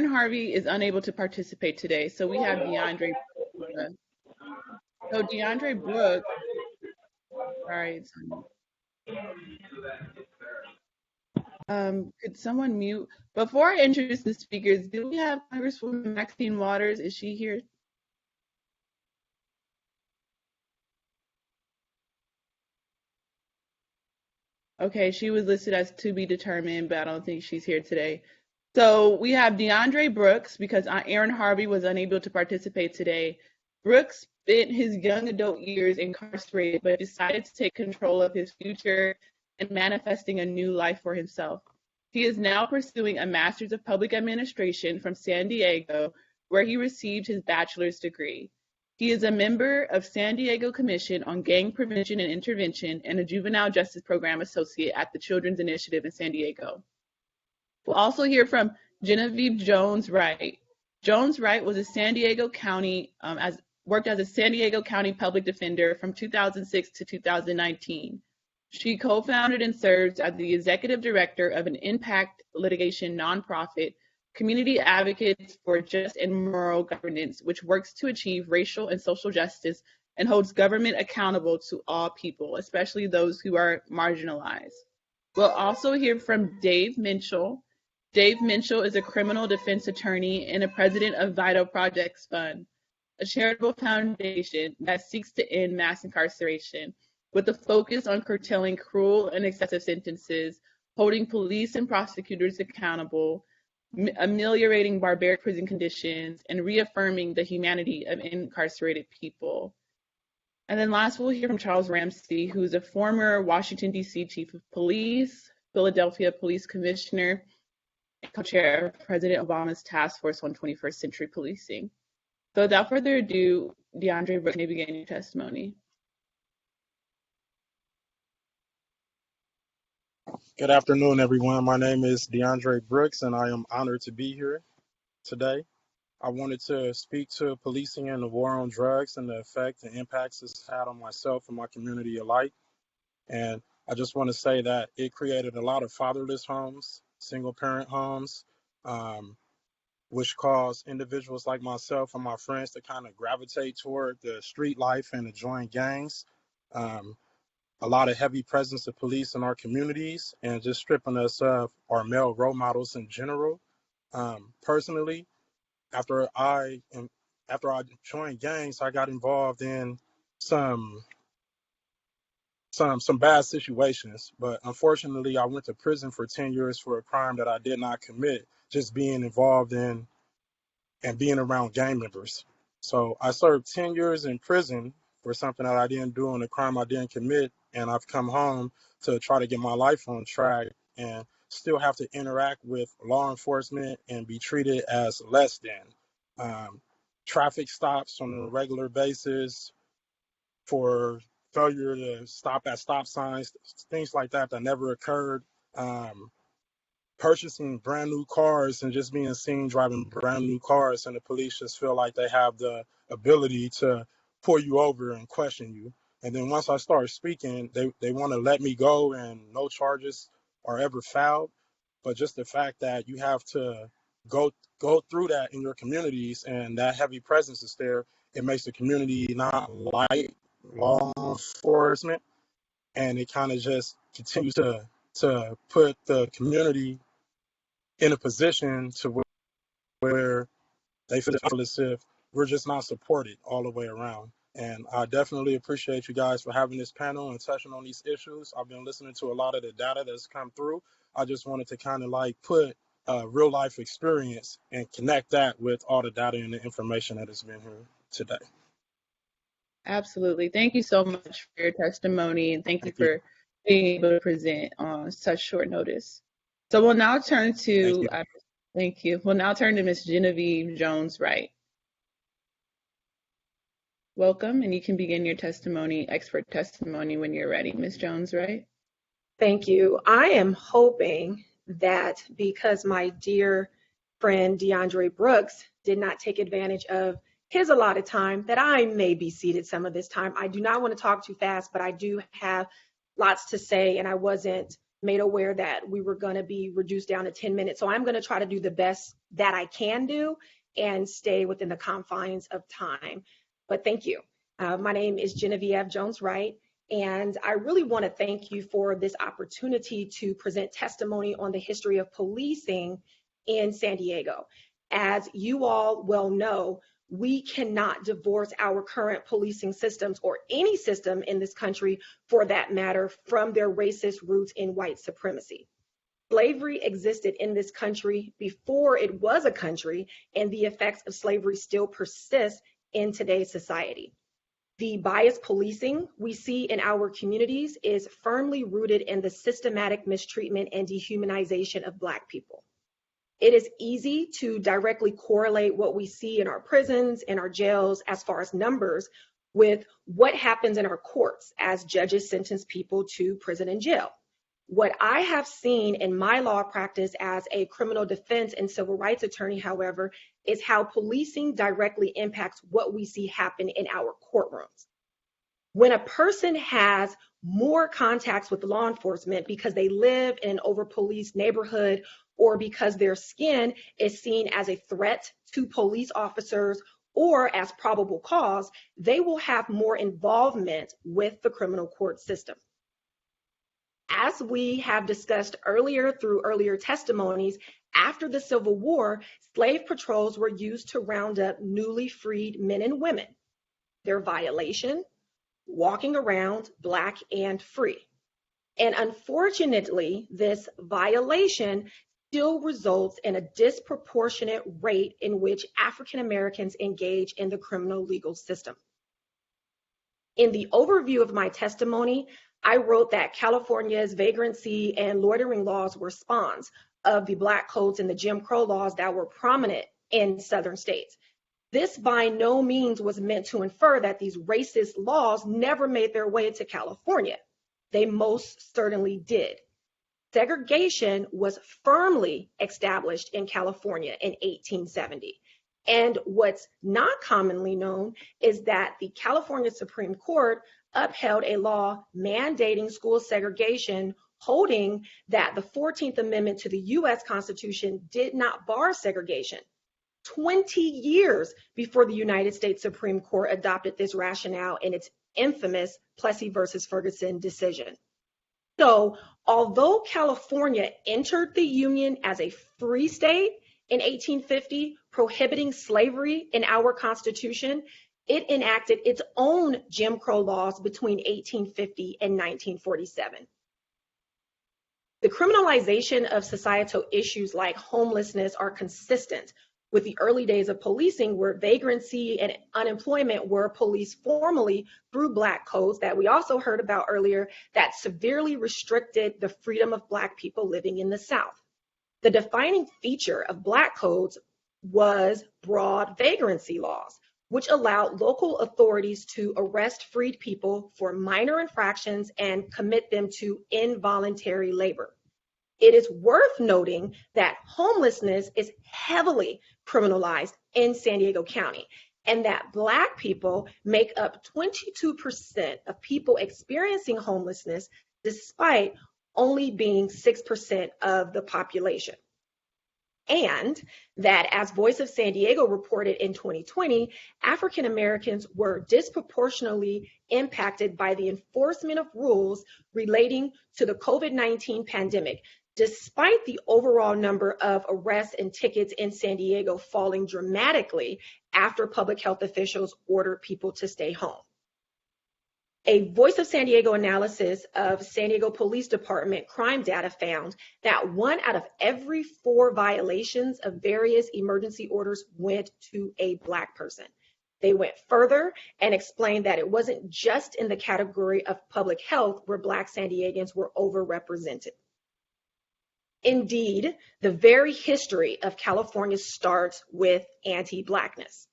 Harvey is unable to participate today, so we have DeAndre. So DeAndre Brooks, sorry. Could someone mute? Before I introduce the speakers, do we have Congresswoman Maxine Waters? Is she here? Okay, she was listed as to be determined, but I don't think she's here today. So we have DeAndre Brooks, because Aaron Harvey was unable to participate today. Brooks spent his young adult years incarcerated, but decided to take control of his future and manifesting a new life for himself. He is now pursuing a Master's of Public Administration from San Diego, where he received his bachelor's degree. He is a member of San Diego Commission on Gang Prevention and Intervention and a Juvenile Justice Program Associate at the Children's Initiative in San Diego. We'll also hear from Genevieve Jones-Wright. Jones-Wright was a San Diego County, worked as a San Diego County Public Defender from 2006 to 2019. She co-founded and serves as the executive director of an impact litigation nonprofit, Community Advocates for Just and Moral Governance, which works to achieve racial and social justice and holds government accountable to all people, especially those who are marginalized. We'll also hear from Dave Minchell. Dave Minchell is a criminal defense attorney and a president of Vital Projects Fund, a charitable foundation that seeks to end mass incarceration with a focus on curtailing cruel and excessive sentences, holding police and prosecutors accountable, ameliorating barbaric prison conditions, and reaffirming the humanity of incarcerated people. And then last, we'll hear from Charles Ramsey, who is a former Washington, D.C. Chief of Police, Philadelphia Police Commissioner, and co-chair of President Obama's Task Force on 21st Century Policing. So without further ado, DeAndre Brooks may begin your testimony. Good afternoon, everyone. My name is DeAndre Brooks, and I am honored to be here today. I wanted to speak to policing and the war on drugs and the effect and impacts it's had on myself and my community alike. And I just want to say that it created a lot of fatherless homes, single-parent homes, which caused individuals like myself and my friends to kind of gravitate toward the street life and to join gangs. A lot of heavy presence of police in our communities and just stripping us of our male role models in general. Personally, after I joined gangs, I got involved in some bad situations, but unfortunately I went to prison for 10 years for a crime that I did not commit, just being involved in and being around gang members. So I served 10 years in prison for something that I didn't do and a crime I didn't commit, and I've come home to try to get my life on track and still have to interact with law enforcement and be treated as less than. Traffic stops on a regular basis for failure to stop at stop signs, things like that never occurred. Purchasing brand new cars and just being seen driving brand new cars, and the police just feel like they have the ability to pull you over and question you. And then once I start speaking, they want to let me go and no charges are ever filed. But just the fact that you have to go through that in your communities and that heavy presence is there, It makes the community not like law enforcement, and it kind of just continues to put the community in a position to where they feel as if we're just not supported all the way around. And I definitely appreciate you guys for having this panel and touching on these issues. I've been listening to a lot of the data that's come through. I just wanted to kind of like put real life experience and connect that with all the data and the information that has been here today. Absolutely. Thank you so much for your testimony, and thank you Thank you. for being able to present on such short notice. So we'll now turn to, thank you. We'll now turn to Ms. Genevieve Jones-Wright. Welcome, and you can begin your testimony, expert testimony, when you're ready, Ms. Jones-Wright. Thank you. I am hoping that because my dear friend DeAndre Brooks did not take advantage of his allotted time, that I may be seated some of this time. I do not want to talk too fast, but I do have lots to say, and I wasn't made aware that we were going to be reduced down to 10 minutes. So I'm going to try to do the best that I can do and stay within the confines of time. But thank you. My name is Genevieve Jones-Wright, and I really want to thank you for this opportunity to present testimony on the history of policing in San Diego. As you all well know, we cannot divorce our current policing systems, or any system in this country for that matter, from their racist roots in white supremacy. Slavery existed in this country before it was a country, and the effects of slavery still persist in today's society. The biased policing we see in our communities is firmly rooted in the systematic mistreatment and dehumanization of Black people. It is easy to directly correlate what we see in our prisons and our jails as far as numbers with what happens in our courts as judges sentence people to prison and jail. What I have seen in my law practice as a criminal defense and civil rights attorney, however, is how policing directly impacts what we see happen in our courtrooms. When a person has more contacts with law enforcement because they live in an over-policed neighborhood, or because their skin is seen as a threat to police officers or as probable cause, they will have more involvement with the criminal court system. As we have discussed earlier through earlier testimonies, after the Civil War, slave patrols were used to round up newly freed men and women. Their violation, walking around Black and free. And unfortunately, this violation still results in a disproportionate rate in which African Americans engage in the criminal legal system. In the overview of my testimony, I wrote that California's vagrancy and loitering laws were spawns of the Black codes and the Jim Crow laws that were prominent in Southern states. This by no means was meant to infer that these racist laws never made their way to California. They most certainly did. Segregation was firmly established in California in 1870. And what's not commonly known is that the California Supreme Court upheld a law mandating school segregation, holding that the 14th Amendment to the U.S. Constitution did not bar segregation. 20 years before the United States Supreme Court adopted this rationale in its infamous Plessy versus Ferguson decision. So, although California entered the Union as a free state in 1850, prohibiting slavery in our Constitution, it enacted its own Jim Crow laws between 1850 and 1947. The criminalization of societal issues like homelessness are consistent with the early days of policing, where vagrancy and unemployment were policed formally through Black codes that we also heard about earlier that severely restricted the freedom of Black people living in the South. The defining feature of Black codes was broad vagrancy laws, which allowed local authorities to arrest freed people for minor infractions and commit them to involuntary labor. It is worth noting that homelessness is heavily criminalized in San Diego County, and that Black people make up 22% of people experiencing homelessness, despite only being 6% of the population. and that, as Voice of San Diego reported in 2020, African Americans were disproportionately impacted by the enforcement of rules relating to the COVID-19 pandemic, despite the overall number of arrests and tickets in San Diego falling dramatically after public health officials ordered people to stay home. A Voice of San Diego analysis of San Diego Police Department crime data found that 1 out of every 4 violations of various emergency orders went to a Black person. They went further and explained that it wasn't just in the category of public health where Black San Diegans were overrepresented. Indeed, the very history of California starts with anti-Blackness.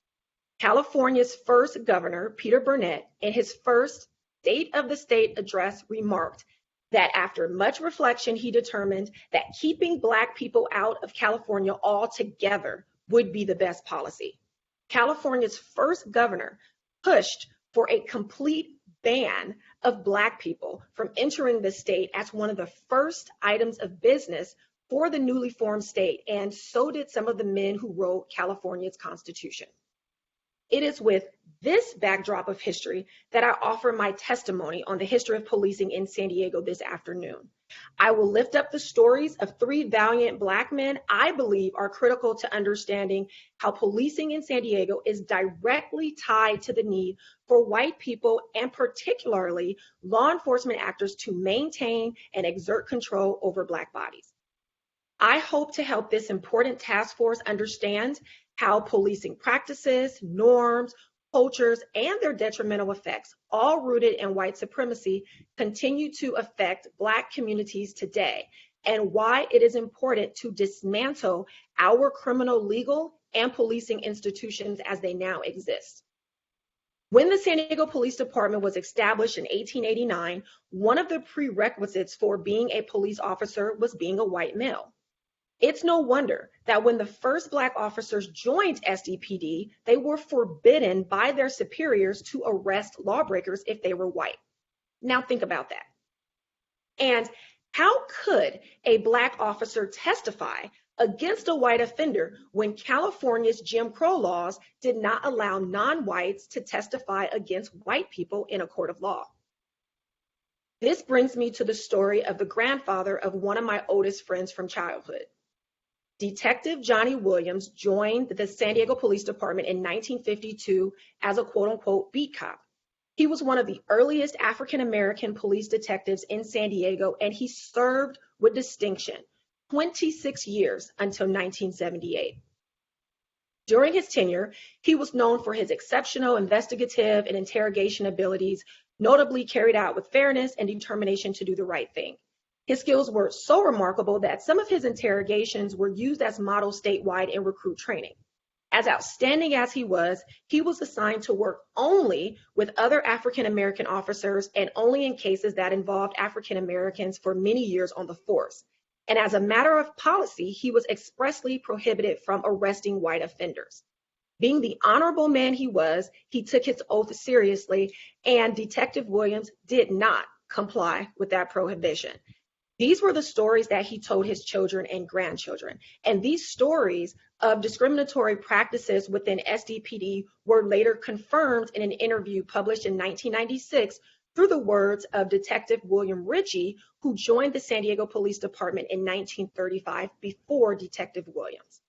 California's first governor, Peter Burnett, in his first State of the State address remarked that after much reflection, he determined that keeping Black people out of California altogether would be the best policy. California's first governor pushed for a complete ban of Black people from entering the state as one of the first items of business for the newly formed state, and so did some of the men who wrote California's Constitution. It is with this backdrop of history that I offer my testimony on the history of policing in San Diego this afternoon. I will lift up the stories of 3 valiant Black men I believe are critical to understanding how policing in San Diego is directly tied to the need for white people and particularly law enforcement actors to maintain and exert control over Black bodies. I hope to help this important task force understand how policing practices, norms, cultures, and their detrimental effects, all rooted in white supremacy, continue to affect Black communities today, and why it is important to dismantle our criminal legal and policing institutions as they now exist. When the San Diego Police Department was established in 1889, one of the prerequisites for being a police officer was being a white male. It's no wonder that when the first Black officers joined SDPD, they were forbidden by their superiors to arrest lawbreakers if they were white. Now think about that. And how could a Black officer testify against a white offender when California's Jim Crow laws did not allow non-whites to testify against white people in a court of law? This brings me to the story of the grandfather of one of my oldest friends from childhood. Detective Johnny Williams joined the San Diego Police Department in 1952 as a quote-unquote beat cop. He was one of the earliest African-American police detectives in San Diego, and he served with distinction 26 years until 1978. During his tenure, he was known for his exceptional investigative and interrogation abilities, notably carried out with fairness and determination to do the right thing. His skills were so remarkable that some of his interrogations were used as models statewide in recruit training. As outstanding as he was assigned to work only with other African American officers and only in cases that involved African Americans for many years on the force. And as a matter of policy, he was expressly prohibited from arresting white offenders. Being the honorable man he was, he took his oath seriously, and Detective Williams did not comply with that prohibition. These were the stories that he told his children and grandchildren. And these stories of discriminatory practices within SDPD were later confirmed in an interview published in 1996 through the words of Detective William Ritchie, who joined the San Diego Police Department in 1935 before Detective Williams.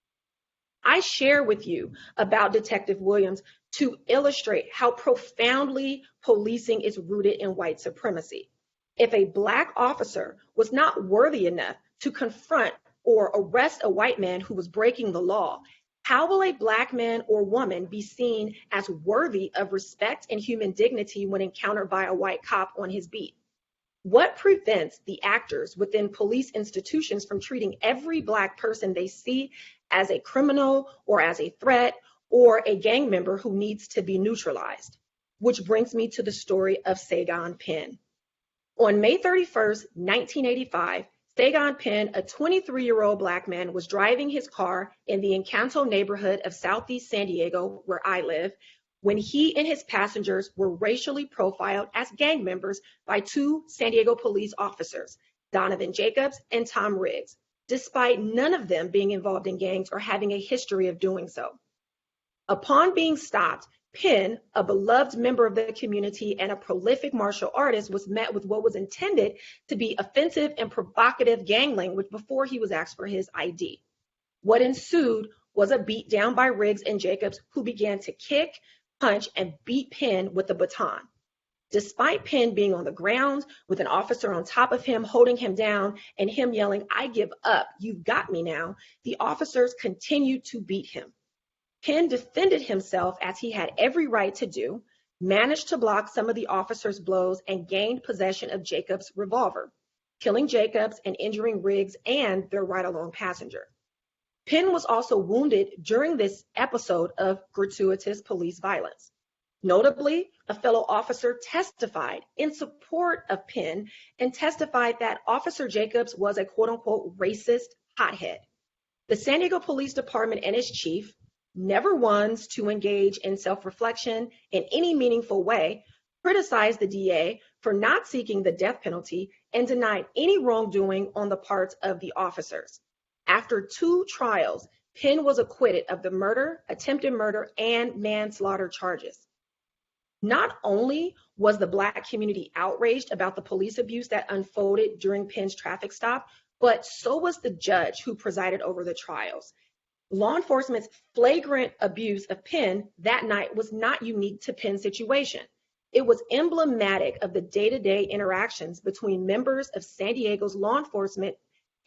I share with you about Detective Williams to illustrate how profoundly policing is rooted in white supremacy. If a Black officer was not worthy enough to confront or arrest a white man who was breaking the law, how will a Black man or woman be seen as worthy of respect and human dignity when encountered by a white cop on his beat? What prevents the actors within police institutions from treating every Black person they see as a criminal or as a threat or a gang member who needs to be neutralized? Which brings me to the story of Sagon Penn. On May 31st, 1985, Sagon Penn, a 23-year-old Black man, was driving his car in the Encanto neighborhood of Southeast San Diego, where I live, when he and his passengers were racially profiled as gang members by 2 San Diego police officers, Donovan Jacobs and Tom Riggs. despite none of them being involved in gangs or having a history of doing so. Upon being stopped, Penn, a beloved member of the community and a prolific martial artist, was met with what was intended to be offensive and provocative gang language before he was asked for his ID. What ensued was a beat down by Riggs and Jacobs, who began to kick, punch, and beat Penn with a baton. Despite Penn being on the ground with an officer on top of him, holding him down, and him yelling, "I give up, you've got me now," the officers continued to beat him. Penn defended himself as he had every right to do, managed to block some of the officers' blows, and gained possession of Jacobs' revolver, killing Jacobs and injuring Riggs and their ride-along passenger. Penn was also wounded during this episode of gratuitous police violence. Notably, a fellow officer testified in support of Penn and testified that Officer Jacobs was a quote-unquote racist hothead. The San Diego Police Department and its chief, never ones to engage in self-reflection in any meaningful way, criticized the DA for not seeking the death penalty and denied any wrongdoing on the part of the officers. After 2 trials, Penn was acquitted of the murder, attempted murder, and manslaughter charges. Not only was the Black community outraged about the police abuse that unfolded during Penn's traffic stop, but so was the judge who presided over the trials. Law enforcement's flagrant abuse of Penn that night was not unique to Penn's situation. It was emblematic of the day-to-day interactions between members of San Diego's law enforcement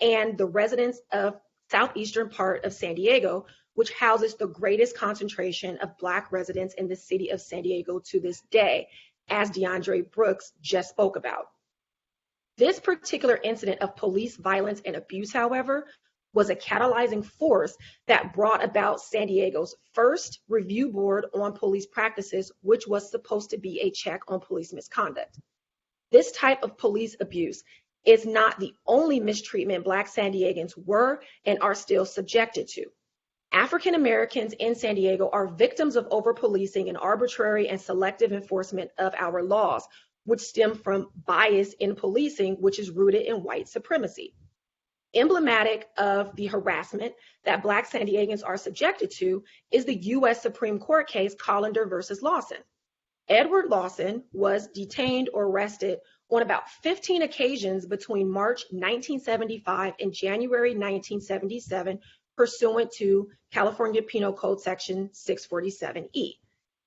and the residents of southeastern part of San Diego, which houses the greatest concentration of Black residents in the city of San Diego to this day, as DeAndre Brooks just spoke about. This particular incident of police violence and abuse, however, was a catalyzing force that brought about San Diego's first review board on police practices, which was supposed to be a check on police misconduct. This type of police abuse is not the only mistreatment Black San Diegans were and are still subjected to. African Americans in San Diego are victims of over-policing and arbitrary and selective enforcement of our laws, which stem from bias in policing, which is rooted in white supremacy. Emblematic of the harassment that Black San Diegans are subjected to is the U.S. Supreme Court case Colander versus Lawson. Edward Lawson was detained or arrested on about 15 occasions between March 1975 and January 1977, pursuant to California Penal Code Section 647E.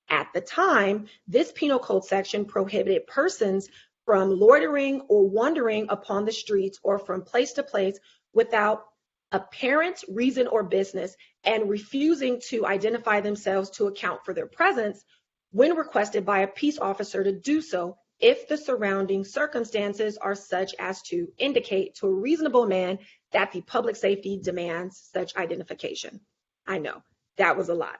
At the time, this penal code section prohibited persons from loitering or wandering upon the streets or from place to place without apparent reason or business and refusing to identify themselves to account for their presence when requested by a peace officer to do so if the surrounding circumstances are such as to indicate to a reasonable man that the public safety demands such identification. I know, that was a lot.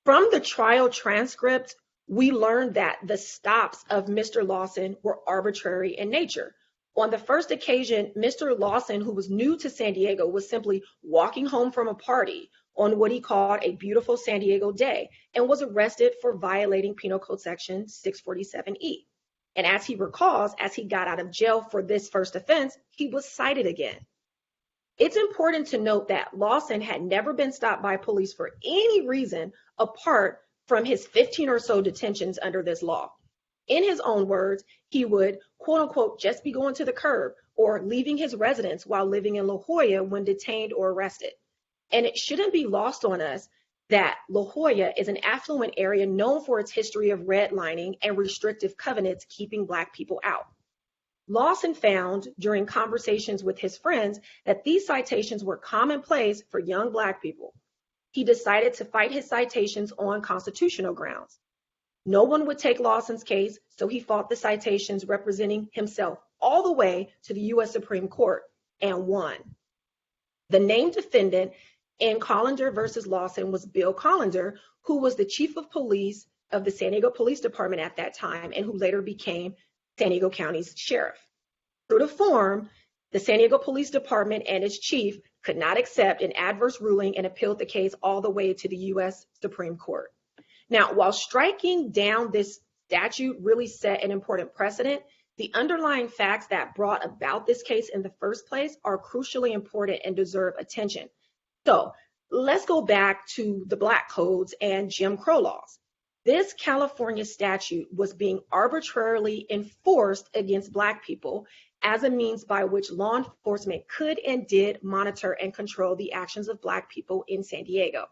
From the trial transcript, we learned that the stops of Mr. Lawson were arbitrary in nature. On the first occasion, Mr. Lawson, who was new to San Diego, was simply walking home from a party on what he called a beautiful San Diego day and was arrested for violating Penal Code Section 647E. And as he recalls, as he got out of jail for this first offense, he was cited again. It's important to note that Lawson had never been stopped by police for any reason apart from his 15 or so detentions under this law. In his own words, he would, quote unquote, just be going to the curb or leaving his residence while living in La Jolla when detained or arrested. And it shouldn't be lost on us that La Jolla is an affluent area known for its history of redlining and restrictive covenants keeping Black people out. Lawson found during conversations with his friends that these citations were commonplace for young Black people. He decided to fight his citations on constitutional grounds. No one would take Lawson's case, so he fought the citations representing himself all the way to the U.S. Supreme Court and won. The named defendant in Colander versus Lawson was Bill Colander, who was the chief of police of the San Diego Police Department at that time and who later became San Diego County's sheriff. True to form, the San Diego Police Department and its chief could not accept an adverse ruling and appealed the case all the way to the U.S. Supreme Court. Now, while striking down this statute really set an important precedent, The underlying facts that brought about this case in the first place are crucially important and deserve attention. So let's go back to the Black codes and Jim Crow laws. This California statute was being arbitrarily enforced against Black people as a means by which law enforcement could and did monitor and control the actions of Black people in San Diego.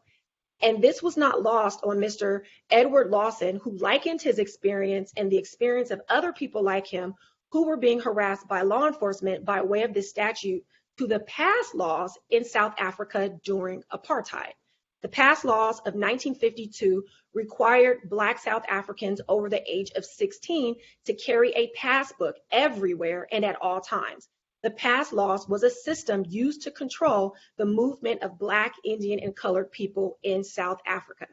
And this was not lost on Mr. Edward Lawson, who likened his experience and the experience of other people like him who were being harassed by law enforcement by way of this statute to the past laws in South Africa during apartheid. The past laws of 1952 required Black South Africans over the age of 16 to carry a passbook everywhere and at all times. The past laws was a system used to control the movement of Black, Indian, and colored people in South Africa.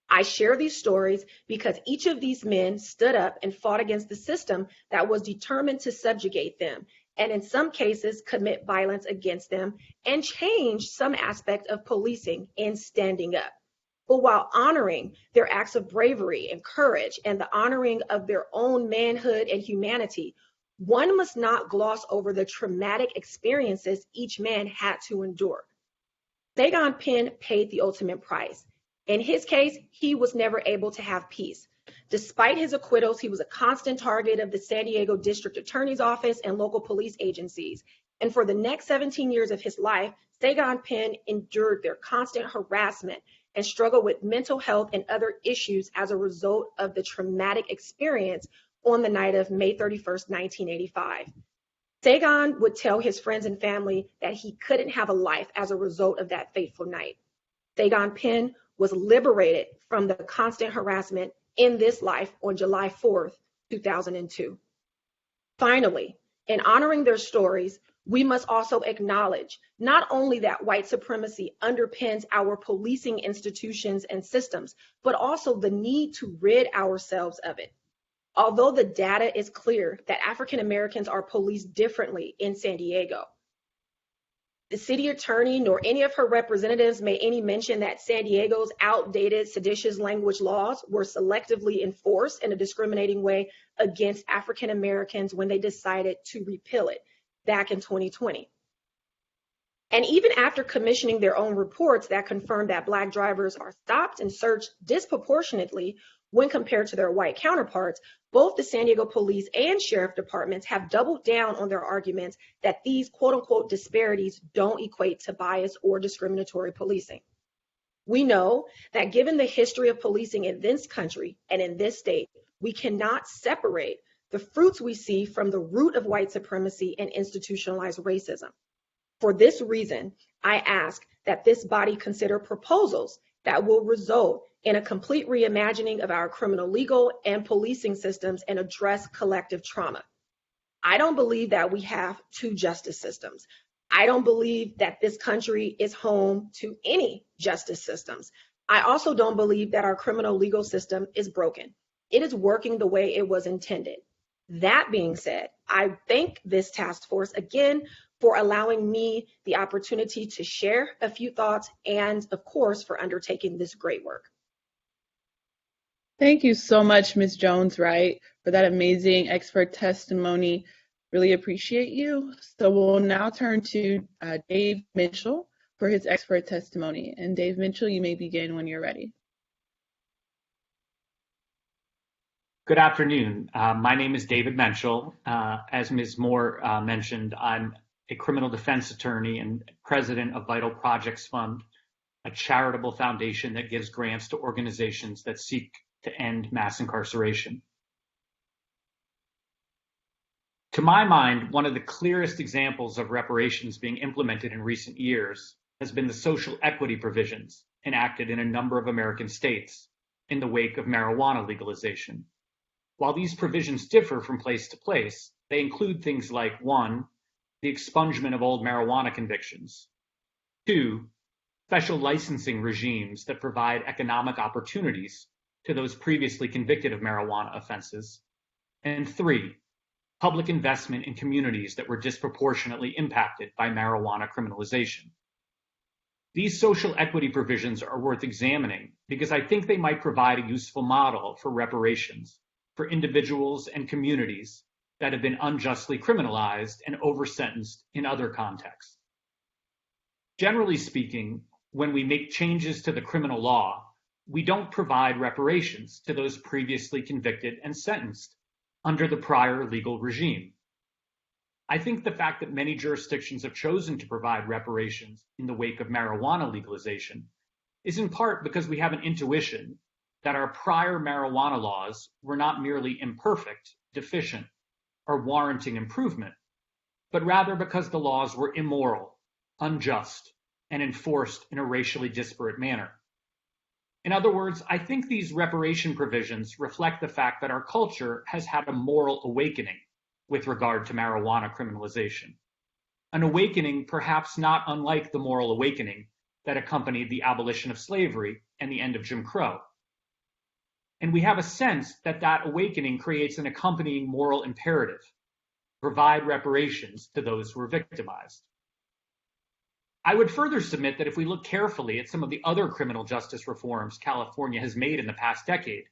I share these stories because each of these men stood up and fought against the system that was determined to subjugate them, and in some cases commit violence against them and change some aspect of policing in standing up. But while honoring their acts of bravery and courage and the honoring of their own manhood and humanity, one must not gloss over the traumatic experiences each man had to endure. Sagan Penn paid the ultimate price. In his case, he was never able to have peace. Despite his acquittals, he was a constant target of the San Diego District Attorney's Office and local police agencies. And for the next 17 years of his life, Sagan Penn endured their constant harassment and struggled with mental health and other issues as a result of the traumatic experience on the night of May 31st, 1985. Sagan would tell his friends and family that he couldn't have a life as a result of that fateful night. Sagan Penn was liberated from the constant harassment in this life on July 4th, 2002. Finally, in honoring their stories, we must also acknowledge not only that white supremacy underpins our policing institutions and systems, but also the need to rid ourselves of it. Although the data is clear that African Americans are policed differently in San Diego, the city attorney nor any of her representatives made any mention that San Diego's outdated seditious language laws were selectively enforced in a discriminating way against African Americans when they decided to repeal it back in 2020. And even after commissioning their own reports that confirmed that Black drivers are stopped and searched disproportionately when compared to their white counterparts, both the San Diego police and sheriff departments have doubled down on their arguments that these quote-unquote disparities don't equate to bias or discriminatory policing. We know that given the history of policing in this country and in this state, we cannot separate the fruits we see from the root of white supremacy and institutionalized racism. For this reason, I ask that this body consider proposals that will result in a complete reimagining of our criminal legal and policing systems and address collective trauma. I don't believe that we have two justice systems. I don't believe that this country is home to any justice systems. I also don't believe that our criminal legal system is broken. It is working the way it was intended. That being said, I thank this task force again for allowing me the opportunity to share a few thoughts and, of course, for undertaking this great work. Thank you so much, Ms. Jones-Wright, for that amazing expert testimony. Really appreciate you. So we'll now turn to Dave Mitchell for his expert testimony. And Dave Mitchell, you may begin when you're ready. Good afternoon. My name is David Mitchell. As Ms. Moore mentioned, I'm a criminal defense attorney and president of Vital Projects Fund, a charitable foundation that gives grants to organizations that seek to end mass incarceration. To my mind, one of the clearest examples of reparations being implemented in recent years has been the social equity provisions enacted in a number of American states in the wake of marijuana legalization. While these provisions differ from place to place, they include things like 1, the expungement of old marijuana convictions, 2, special licensing regimes that provide economic opportunities to those previously convicted of marijuana offenses, and 3, public investment in communities that were disproportionately impacted by marijuana criminalization. These social equity provisions are worth examining because I think they might provide a useful model for reparations for individuals and communities that have been unjustly criminalized and over-sentenced in other contexts. Generally speaking, when we make changes to the criminal law, we don't provide reparations to those previously convicted and sentenced under the prior legal regime. I think the fact that many jurisdictions have chosen to provide reparations in the wake of marijuana legalization is in part because we have an intuition that our prior marijuana laws were not merely imperfect, deficient, or warranting improvement, but rather because the laws were immoral, unjust, and enforced in a racially disparate manner. In other words, I think these reparation provisions reflect the fact that our culture has had a moral awakening with regard to marijuana criminalization. An awakening perhaps not unlike the moral awakening that accompanied the abolition of slavery and the end of Jim Crow. And we have a sense that that awakening creates an accompanying moral imperative: provide reparations to those who were victimized. I would further submit that if we look carefully at some of the other criminal justice reforms California has made in the past decade,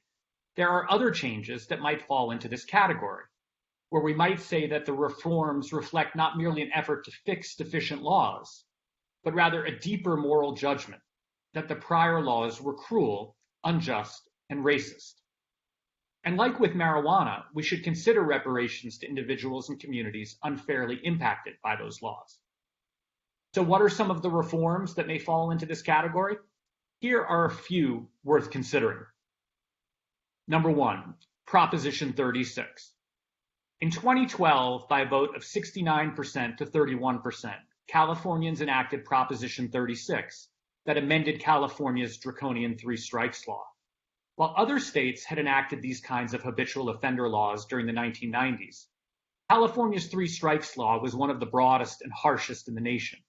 there are other changes that might fall into this category, where we might say that the reforms reflect not merely an effort to fix deficient laws, but rather a deeper moral judgment that the prior laws were cruel, unjust, and racist. And like with marijuana, we should consider reparations to individuals and communities unfairly impacted by those laws. So what are some of the reforms that may fall into this category? Here are a few worth considering. Number one, Proposition 36. In 2012, by a vote of 69% to 31%, Californians enacted Proposition 36 that amended California's draconian three strikes law. While other states had enacted these kinds of habitual offender laws during the 1990s, California's three strikes law was one of the broadest and harshest in the nation,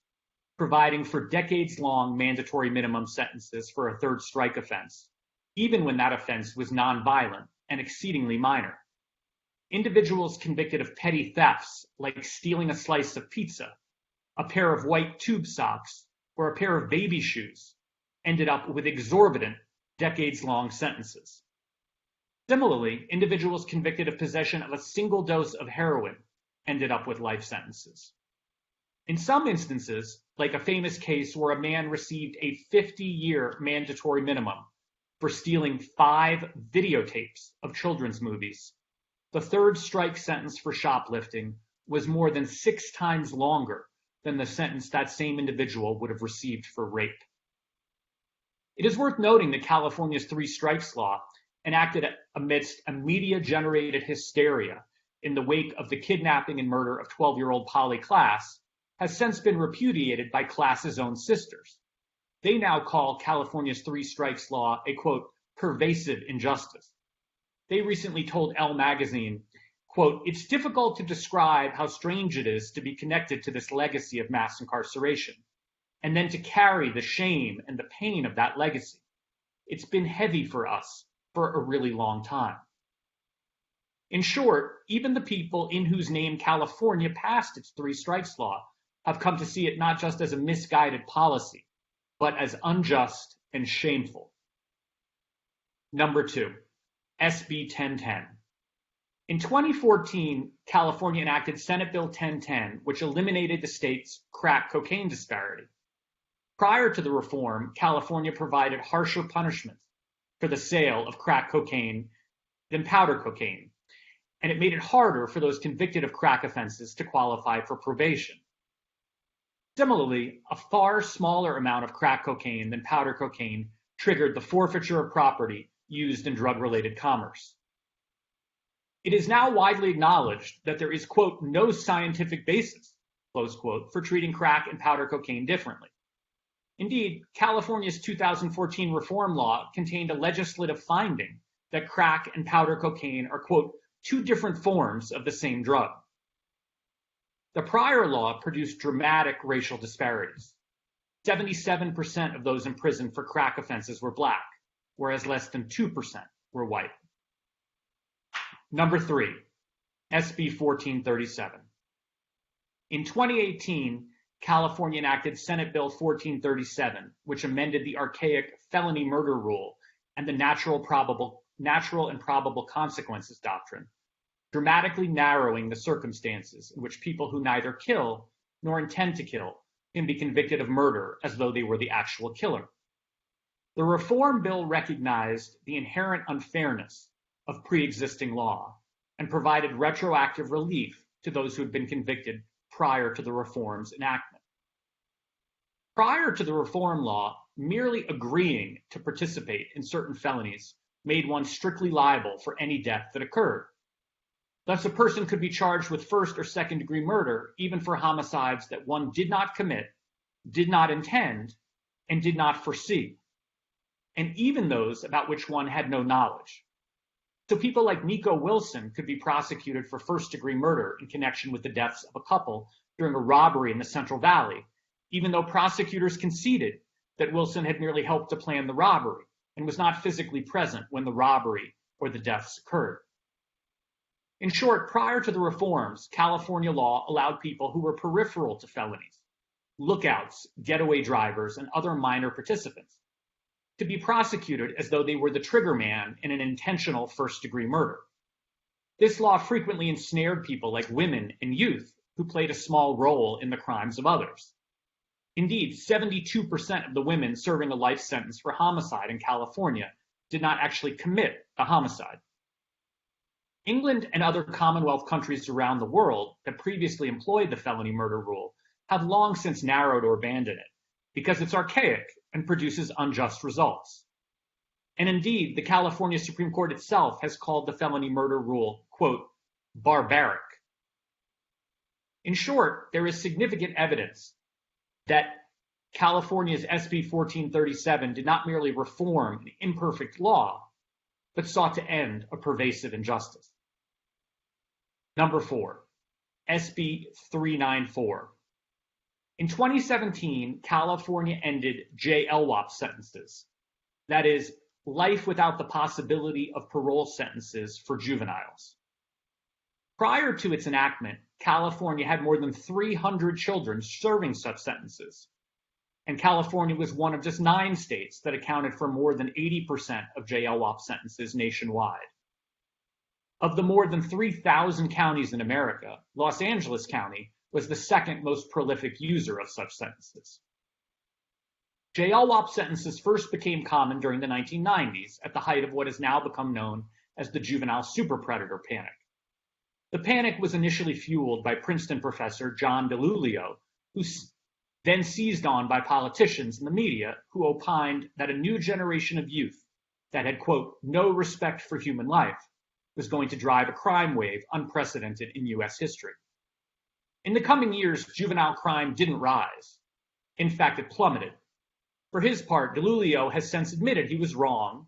providing for decades-long mandatory minimum sentences for a third strike offense, even when that offense was nonviolent and exceedingly minor. Individuals convicted of petty thefts, like stealing a slice of pizza, a pair of white tube socks, or a pair of baby shoes, ended up with exorbitant, decades-long sentences. Similarly, individuals convicted of possession of a single dose of heroin ended up with life sentences. In some instances, like a famous case where a man received a 50-year mandatory minimum for stealing 5 videotapes of children's movies, the third strike sentence for shoplifting was more than 6 times longer than the sentence that same individual would have received for rape. It is worth noting that California's three strikes law, enacted amidst a media-generated hysteria in the wake of the kidnapping and murder of 12-year-old Polly Klaas, has since been repudiated by Klaas's own sisters. They now call California's three strikes law a, quote, pervasive injustice. They recently told Elle magazine, quote, it's difficult to describe how strange it is to be connected to this legacy of mass incarceration, and then to carry the shame and the pain of that legacy. It's been heavy for us for a really long time. In short, even the people in whose name California passed its three strikes law have come to see it not just as a misguided policy, but as unjust and shameful. Number 2, SB 1010. In 2014, California enacted Senate Bill 1010, which eliminated the state's crack cocaine disparity. Prior to the reform, California provided harsher punishments for the sale of crack cocaine than powder cocaine, and it made it harder for those convicted of crack offenses to qualify for probation. Similarly, a far smaller amount of crack cocaine than powder cocaine triggered the forfeiture of property used in drug-related commerce. It is now widely acknowledged that there is, quote, no scientific basis, close quote, for treating crack and powder cocaine differently. Indeed, California's 2014 reform law contained a legislative finding that crack and powder cocaine are, quote, two different forms of the same drug. The prior law produced dramatic racial disparities. 77% of those imprisoned for crack offenses were Black, whereas less than 2% were white. Number 3, SB 1437. In 2018, California enacted Senate Bill 1437, which amended the archaic felony murder rule and the natural and probable consequences doctrine dramatically narrowing the circumstances in which people who neither kill nor intend to kill can be convicted of murder as though they were the actual killer. The Reform Bill recognized the inherent unfairness of pre-existing law and provided retroactive relief to those who had been convicted prior to the reform's enactment. Prior to the reform law, merely agreeing to participate in certain felonies made one strictly liable for any death that occurred. Thus, a person could be charged with first or second degree murder even for homicides that one did not commit, did not intend, and did not foresee, and even those about which one had no knowledge. So people like Nico Wilson could be prosecuted for first degree murder in connection with the deaths of a couple during a robbery in the Central Valley, even though prosecutors conceded that Wilson had merely helped to plan the robbery and was not physically present when the robbery or the deaths occurred. In short, prior to the reforms, California law allowed people who were peripheral to felonies, lookouts, getaway drivers, and other minor participants, to be prosecuted as though they were the trigger man in an intentional first-degree murder. This law frequently ensnared people like women and youth who played a small role in the crimes of others. Indeed, 72% of the women serving a life sentence for homicide in California did not actually commit the homicide. England and other Commonwealth countries around the world that previously employed the felony murder rule have long since narrowed or abandoned it because it's archaic and produces unjust results. And indeed, the California Supreme Court itself has called the felony murder rule, quote, barbaric. In short, there is significant evidence that California's SB 1437 did not merely reform an imperfect law, but sought to end a pervasive injustice. Number 4, SB 394. In 2017, California ended JLWOP sentences, that is, life without the possibility of parole sentences for juveniles. Prior to its enactment, California had more than 300 children serving such sentences, and California was one of just 9 states that accounted for more than 80% of JLWOP sentences nationwide. Of the more than 3,000 counties in America, Los Angeles County was the second most prolific user of such sentences. JLWOP sentences first became common during the 1990s at the height of what has now become known as the juvenile superpredator panic. The panic was initially fueled by Princeton professor John DiIulio, who then seized on by politicians and the media who opined that a new generation of youth that had, quote, no respect for human life was going to drive a crime wave unprecedented in U.S. history. In the coming years, juvenile crime didn't rise. In fact, it plummeted. For his part, DiIulio has since admitted he was wrong,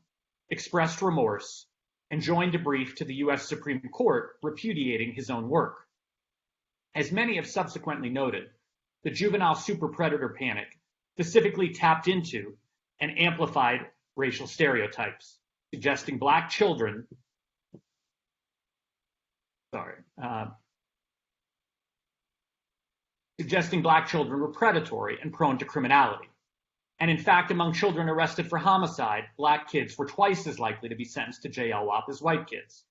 expressed remorse, and joined a brief to the U.S. Supreme Court repudiating his own work. As many have subsequently noted, the juvenile superpredator panic specifically tapped into and amplified racial stereotypes, suggesting black children were predatory and prone to criminality. And in fact, among children arrested for homicide, black kids were twice as likely to be sentenced to JLWOP as white kids.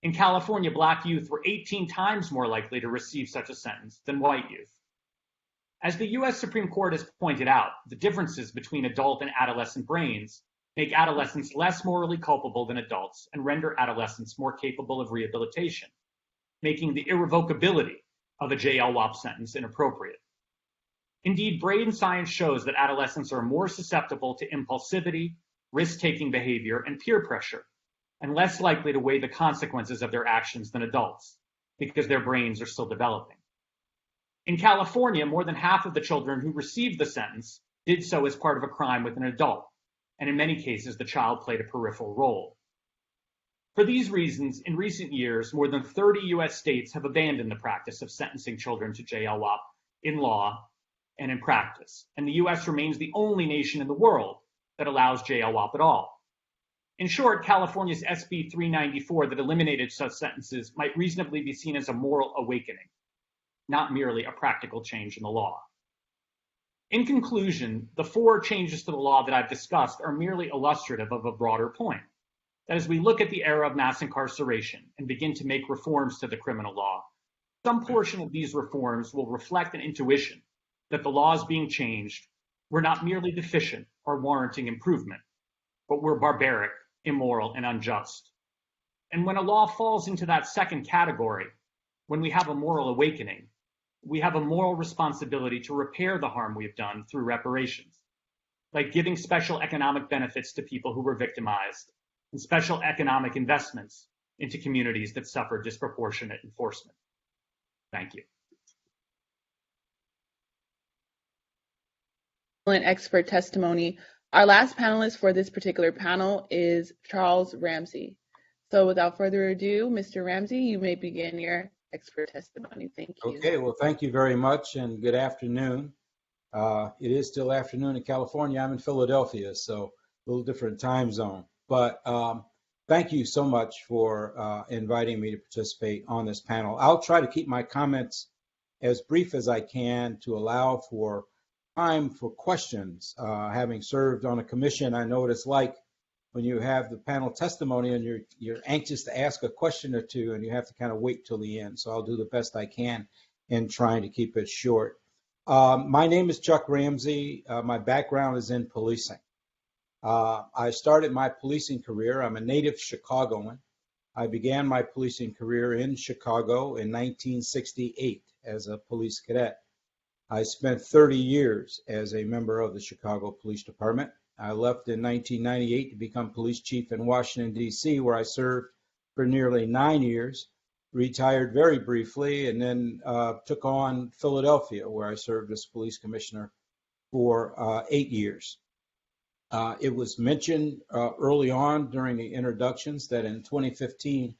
In California, black youth were 18 times more likely to receive such a sentence than white youth. As the U.S. Supreme Court has pointed out, the differences between adult and adolescent brains make adolescents less morally culpable than adults and render adolescents more capable of rehabilitation, making the irrevocability of a JLWOP sentence inappropriate. Indeed, brain science shows that adolescents are more susceptible to impulsivity, risk-taking behavior, and peer pressure, and less likely to weigh the consequences of their actions than adults, because their brains are still developing. In California, more than half of the children who received the sentence did so as part of a crime with an adult, and in many cases, the child played a peripheral role. For these reasons, in recent years, more than 30 U.S. states have abandoned the practice of sentencing children to JLWOP in law and in practice, and the U.S. remains the only nation in the world that allows JLWOP at all. In short, California's SB 394 that eliminated such sentences might reasonably be seen as a moral awakening, not merely a practical change in the law. In conclusion, the 4 changes to the law that I've discussed are merely illustrative of a broader point. that as we look at the era of mass incarceration and begin to make reforms to the criminal law, some portion of these reforms will reflect an intuition that the laws being changed were not merely deficient or warranting improvement, but were barbaric, immoral, and unjust. And when a law falls into that second category, when we have a moral awakening, we have a moral responsibility to repair the harm we have done through reparations, like giving special economic benefits to people who were victimized and special economic investments into communities that suffer disproportionate enforcement. Thank you. Expert testimony. Our last panelist for this particular panel is Charles Ramsey. So without further ado, Mr. Ramsey, you may begin your expert testimony. Thank you. Okay, well, thank you very much and good afternoon. It is still afternoon in California. I'm in Philadelphia, so a little different time zone. But thank you so much for inviting me to participate on this panel. I'll try to keep my comments as brief as I can to allow for time for questions. Having served on a commission, I know what it's like when you have the panel testimony and you're anxious to ask a question or two and you have to kind of wait till the end. So I'll do the best I can in trying to keep it short. My name is Chuck Ramsey. My background is in policing. I started my policing career. I'm a native Chicagoan. I began my policing career in Chicago in 1968 as a police cadet. I spent 30 years as a member of the Chicago Police Department. I left in 1998 to become police chief in Washington, D.C., where I served for nearly 9 years, retired very briefly, and then took on Philadelphia, where I served as police commissioner for 8 years. It was mentioned early on during the introductions that in 2015,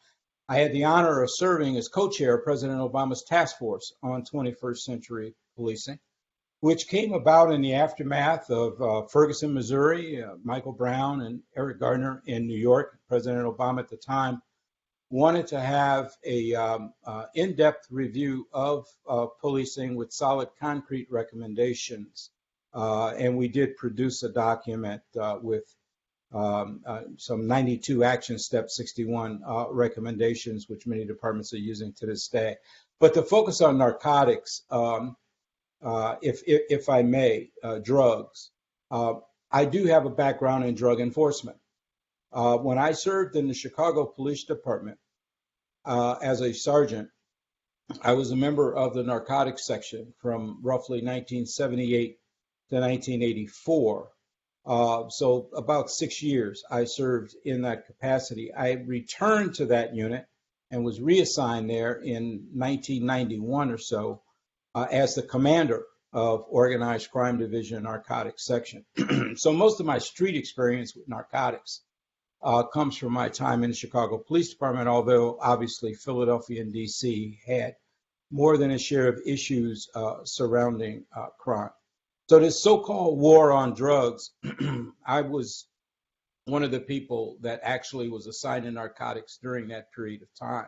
I had the honor of serving as co-chair of President Obama's task force on 21st century policing, which came about in the aftermath of Ferguson, Missouri, Michael Brown and Eric Gardner in New York. President Obama at the time wanted to have a in-depth review of policing with solid concrete recommendations. And we did produce a document with some 92 action steps, 61 recommendations, which many departments are using to this day. But to focus on narcotics, if I may, drugs, I do have a background in drug enforcement. When I served in the Chicago Police Department as a sergeant, I was a member of the narcotics section from roughly 1978 to 1984. So about 6 years I served in that capacity. I returned to that unit and was reassigned there in 1991 or so as the commander of Organized Crime Division Narcotics Section. So most of my street experience with narcotics comes from my time in the Chicago Police Department, although obviously Philadelphia and DC had more than a share of issues surrounding crime. So this so-called war on drugs, I was one of the people that actually was assigned to narcotics during that period of time.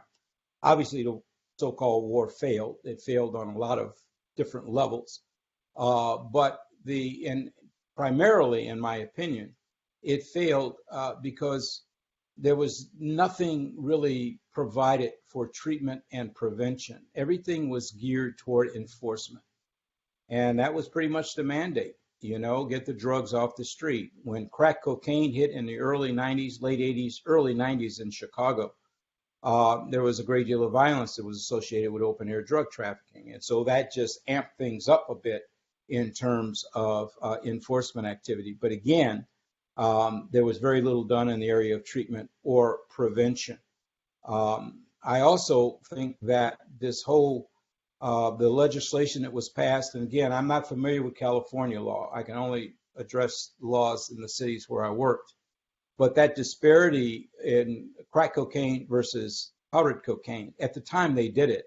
Obviously, the so-called war failed. It failed on a lot of different levels. But primarily, in my opinion, it failed because there was nothing really provided for treatment and prevention. Everything was geared toward enforcement. And that was pretty much the mandate, get the drugs off the street. When crack cocaine hit in the early 90s, late 80s, early 90s in Chicago, there was a great deal of violence that was associated with open air drug trafficking. And so that just amped things up a bit in terms of enforcement activity. But again, there was very little done in the area of treatment or prevention. I also think that this whole the legislation that was passed, and again, I'm not familiar with California law. I can only address laws in the cities where I worked. But that disparity in crack cocaine versus powdered cocaine, at the time they did it,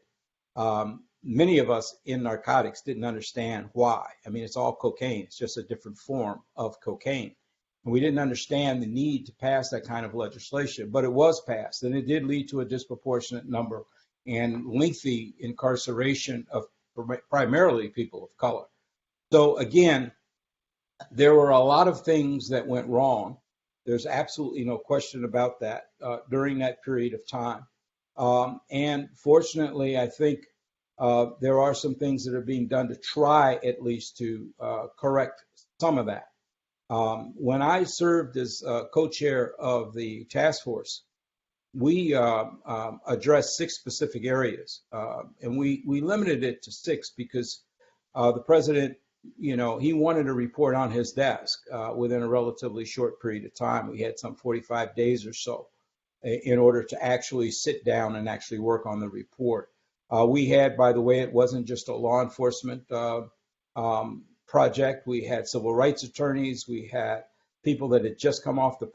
many of us in narcotics didn't understand why. I mean, it's all cocaine. It's just a different form of cocaine. And we didn't understand the need to pass that kind of legislation, but it was passed, and it did lead to a disproportionate number and lengthy incarceration of primarily people of color. So again, there were a lot of things that went wrong. There's absolutely no question about that during that period of time. And fortunately, I think there are some things that are being done to try at least to correct some of that. When I served as co-chair of the task force, we addressed 6 specific areas, and we limited it to 6 because the president, he wanted a report on his desk within a relatively short period of time. We had some 45 days or so in order to actually sit down and actually work on the report. We had, by the way, it wasn't just a law enforcement project. We had civil rights attorneys. We had people that had just come off the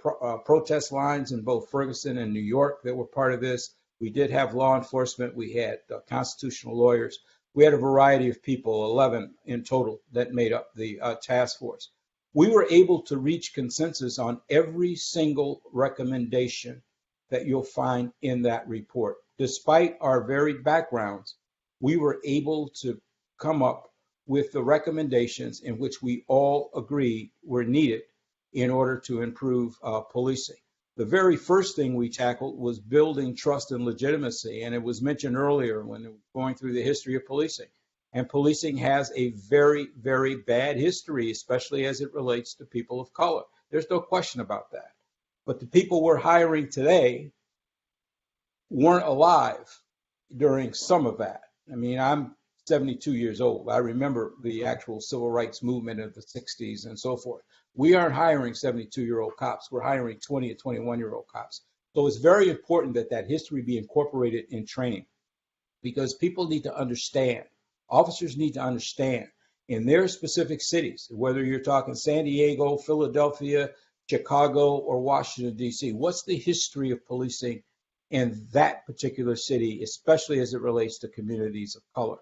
protest lines in both Ferguson and New York that were part of this. We did have law enforcement. We had constitutional lawyers. We had a variety of people, 11 in total, that made up the task force. We were able to reach consensus on every single recommendation that you'll find in that report. Despite our varied backgrounds, we were able to come up with the recommendations in which we all agreed were needed in order to improve policing. The very first thing we tackled was building trust and legitimacy, and it was mentioned earlier when we were going through the history of policing. And policing has a very, very bad history, especially as it relates to people of color. There's no question about that. But the people we're hiring today weren't alive during some of that. I mean, I'm 72 years old. I remember the actual civil rights movement of the 60s and so forth. We aren't hiring 72-year-old cops. We're hiring 20 and 21-year-old cops. So it's very important that that history be incorporated in training because people need to understand, officers need to understand in their specific cities, whether you're talking San Diego, Philadelphia, Chicago, or Washington, D.C., what's the history of policing in that particular city, especially as it relates to communities of color.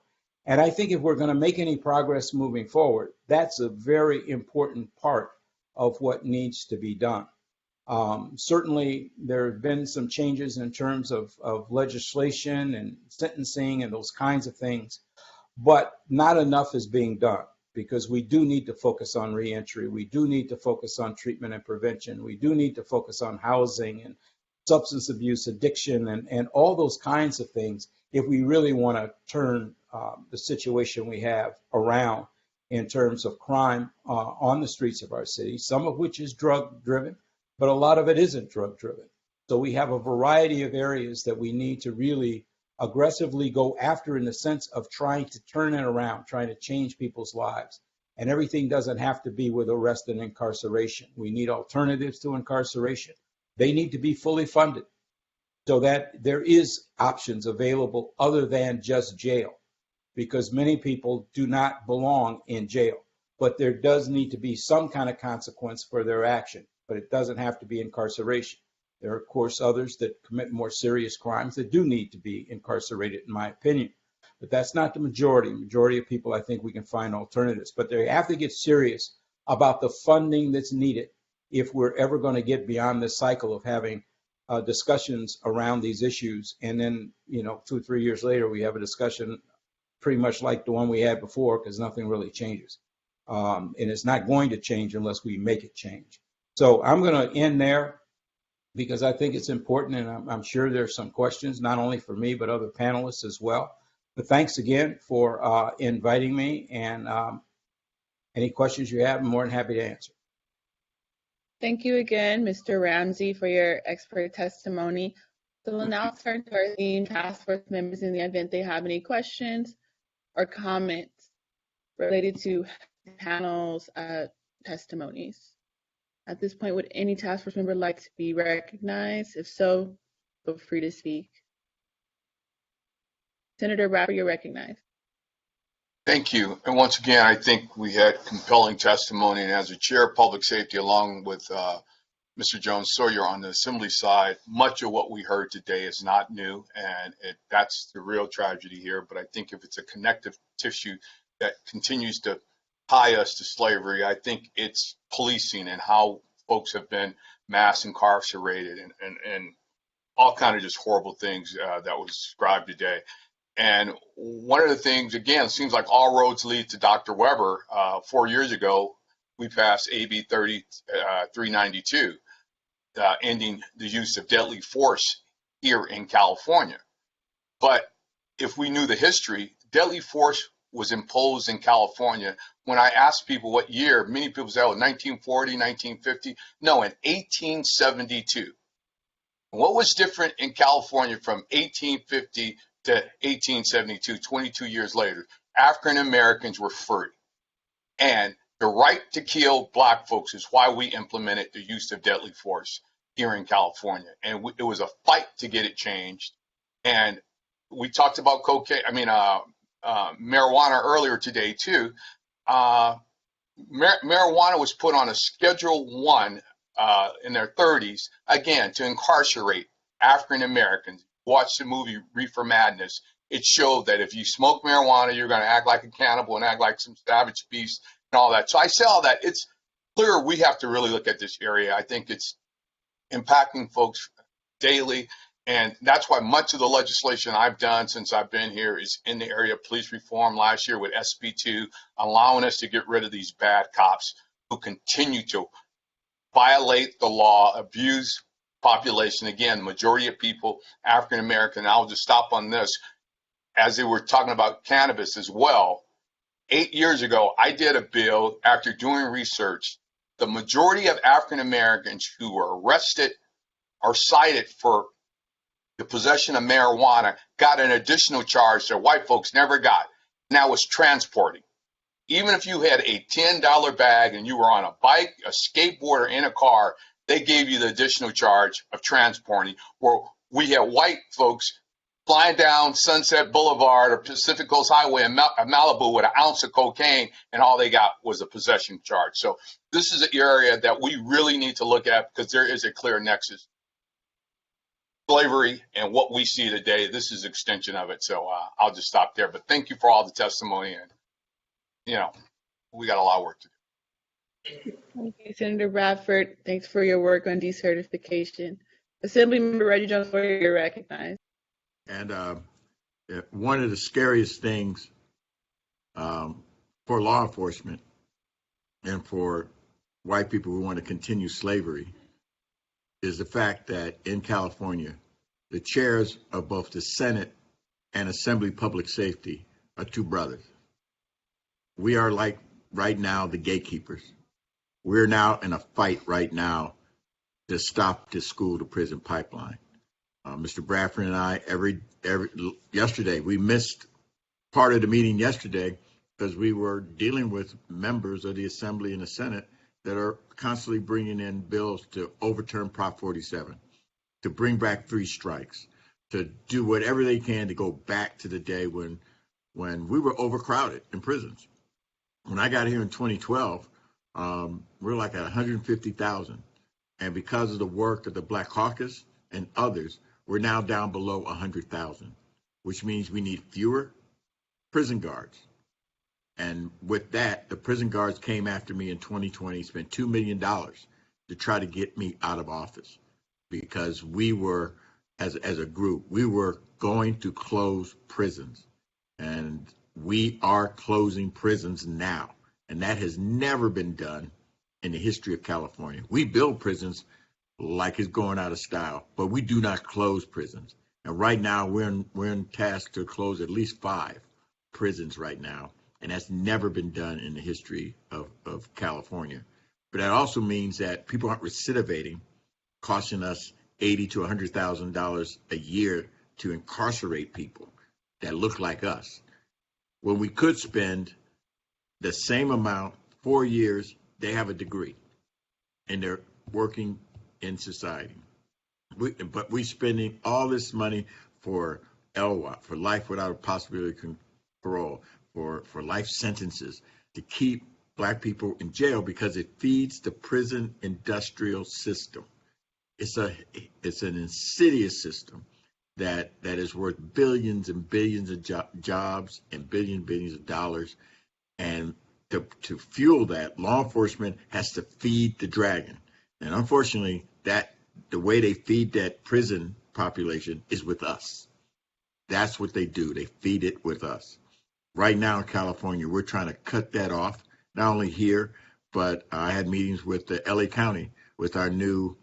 And I think if we're going to make any progress moving forward, that's a very important part of what needs to be done. Certainly, there have been some changes in terms of legislation and sentencing and those kinds of things, but not enough is being done because we do need to focus on reentry. We do need to focus on treatment and prevention. We do need to focus on housing and substance abuse, addiction, and all those kinds of things if we really want to turn the situation we have around in terms of crime on the streets of our city, some of which is drug-driven, but a lot of it isn't drug-driven. So we have a variety of areas that we need to really aggressively go after in the sense of trying to turn it around, trying to change people's lives. And everything doesn't have to be with arrest and incarceration. We need alternatives to incarceration. They need to be fully funded so that there is options available other than just jail, because many people do not belong in jail. But there does need to be some kind of consequence for their action, but it doesn't have to be incarceration. There are, of course, others that commit more serious crimes that do need to be incarcerated, in my opinion. But that's not the majority. The majority of people, I think we can find alternatives. But they have to get serious about the funding that's needed if we're ever going to get beyond this cycle of having discussions around these issues. And then, 2 or 3 years later, we have a discussion pretty much like the one we had before because nothing really changes. And it's not going to change unless we make it change. So I'm going to end there because I think it's important, and I'm sure there's some questions, not only for me, but other panelists as well. But thanks again for inviting me, and any questions you have, I'm more than happy to answer. Thank you again, Mr. Ramsey, for your expert testimony. So we'll now turn to our esteemed task force members in the event they have any questions or comments related to the panel's testimonies. At this point, would any task force member like to be recognized? If so, feel free to speak. Senator Bradford, you're recognized. Thank you. And once again, I think we had compelling testimony. And as a chair of public safety, along with Mr. Jones-Sawyer on the Assembly side, much of what we heard today is not new. And that's the real tragedy here. But I think if it's a connective tissue that continues to tie us to slavery, I think it's policing and how folks have been mass incarcerated and all kind of just horrible things that was described today. And one of the things, again, it seems like all roads lead to Dr. Weber. 4 years ago, we passed AB 392. ending the use of deadly force here in California. But if we knew the history, deadly force was imposed in California. When I asked people what year, many people say, oh, 1940, 1950. No, in 1872. What was different in California from 1850 to 1872, 22 years later? African Americans were free. And the right to kill black folks is why we implemented the use of deadly force here in California. And it was a fight to get it changed. And we talked about marijuana earlier today too. Marijuana was put on a Schedule 1 in their 30s, again, to incarcerate African Americans. Watch the movie Reefer Madness. It showed that if you smoke marijuana, you're going to act like a cannibal and act like some savage beast and all that. So I say all that. It's clear we have to really look at this area. I think it's impacting folks daily. And that's why much of the legislation I've done since I've been here is in the area of police reform last year with SB2, allowing us to get rid of these bad cops who continue to violate the law, abuse population. Again, the majority of people, African American. I'll just stop on this. As they were talking about cannabis as well, 8 years ago, I did a bill after doing research. The majority of African Americans who were arrested or cited for the possession of marijuana got an additional charge that white folks never got. And that was transporting. Even if you had a $10 bag and you were on a bike, a skateboard, or in a car, they gave you the additional charge of transporting. Where we had white folks flying down Sunset Boulevard or Pacific Coast Highway in Malibu with an ounce of cocaine, and all they got was a possession charge. So this is an area that we really need to look at because there is a clear nexus. Slavery and what we see today, this is an extension of it. So I'll just stop there. But thank you for all the testimony. And, we got a lot of work to do. Okay, Senator Bradford, thanks for your work on decertification. Assemblymember Reggie Jones, you're recognized. And one of the scariest things for law enforcement and for white people who want to continue slavery is the fact that in California, the chairs of both the Senate and Assembly Public Safety are two brothers. We are like right now the gatekeepers. We're now in a fight right now to stop this school to prison pipeline. Mr. Bradford and I, yesterday, we missed part of the meeting yesterday because we were dealing with members of the Assembly and the Senate that are constantly bringing in bills to overturn Prop 47, to bring back 3 strikes, to do whatever they can to go back to the day when we were overcrowded in prisons. When I got here in 2012, we're like at 150,000. And because of the work of the Black Caucus and others, we're now down below 100,000, which means we need fewer prison guards. And with that, the prison guards came after me in 2020, spent $2 million to try to get me out of office because we were, as a group, we were going to close prisons. And we are closing prisons now. And that has never been done in the history of California. We build prisons like it's going out of style, but we do not close prisons. And right now, we're in task to close at least 5 prisons right now. And that's never been done in the history of California. But that also means that people aren't recidivating, costing us $80,000 to $100,000 a year to incarcerate people that look like us. When we could spend the same amount, 4 years, they have a degree, and they're working in society. But we're spending all this money for LWOP, for life without a possibility of parole, for life sentences, to keep Black people in jail because it feeds the prison industrial system. It's an insidious system that is worth billions and billions of jobs and billions of dollars. And to fuel that, law enforcement has to feed the dragon. And unfortunately, the way they feed that prison population is with us. That's what they do. They feed it with us. Right now in California, we're trying to cut that off, not only here, but I had meetings with the LA County with our new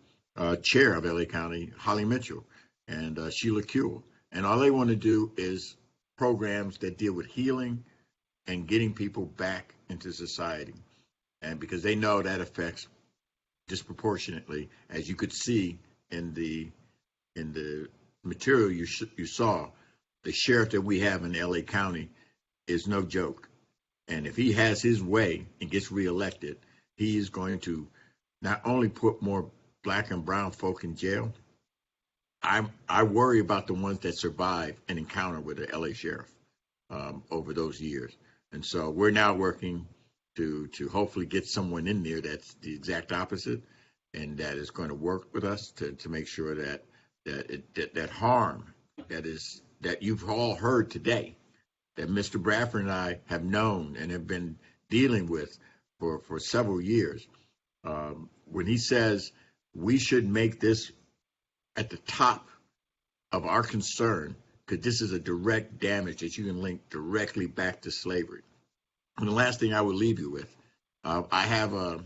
chair of LA County, Holly Mitchell, and Sheila Kuehl. And all they want to do is programs that deal with healing and getting people back into society. And because they know that affects disproportionately, as you could see in the material you saw, the sheriff that we have in LA County is no joke. And if he has his way and gets reelected, he is going to not only put more Black and brown folk in jail. I worry about the ones that survive an encounter with the LA sheriff over those years. And so we're now working to hopefully get someone in there that's the exact opposite, and that is going to work with us to make sure that harm that you've all heard today, that Mr. Bradford and I have known and have been dealing with for several years. When he says we should make this at the top of our concern, because this is a direct damage that you can link directly back to slavery. And the last thing I will leave you with, I have a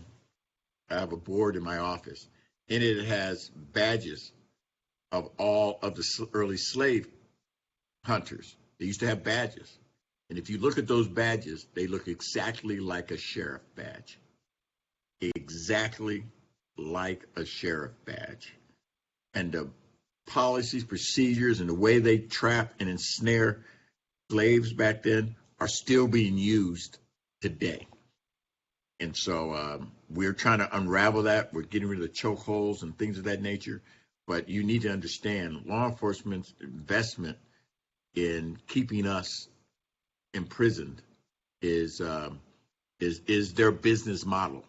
board in my office, and it has badges of all of the early slave hunters. They used to have badges. And if you look at those badges, they look exactly like a sheriff badge. Exactly like a sheriff badge. And the policies, procedures, and the way they trap and ensnare slaves back then are still being used today. And so we're trying to unravel that. We're getting rid of the chokeholds and things of that nature. But you need to understand law enforcement's investment in keeping us imprisoned is their business model.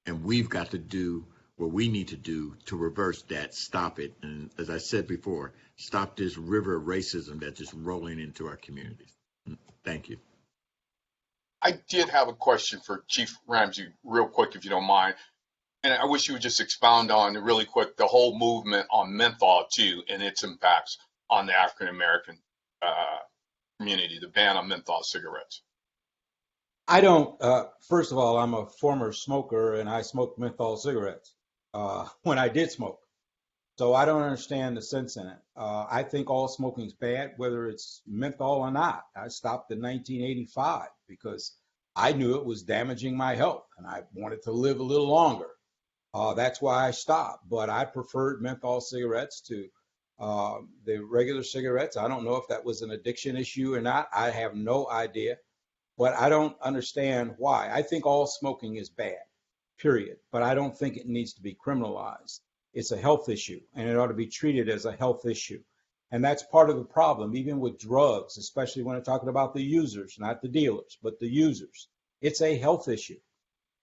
And we've got to do what we need to do to reverse that, stop it. And as I said before, stop this river of racism that's just rolling into our communities. Thank you. I did have a question for Chief Ramsey, real quick, if you don't mind. And I wish you would just expound on really quick the whole movement on menthol too and its impacts on the African American community, the ban on menthol cigarettes. I don't, first of all, I'm a former smoker and I smoked menthol cigarettes when I did smoke. So I don't understand the sense in it. I think all smoking is bad, whether it's menthol or not. I stopped in 1985 because I knew it was damaging my health and I wanted to live a little longer. That's why I stopped. But I preferred menthol cigarettes to the regular cigarettes. I don't know if that was an addiction issue or not. I have no idea. But I don't understand why. I think all smoking is bad, period. But I don't think it needs to be criminalized. It's a health issue, and it ought to be treated as a health issue. And that's part of the problem, even with drugs, especially when I'm talking about the users, not the dealers, but the users. It's a health issue.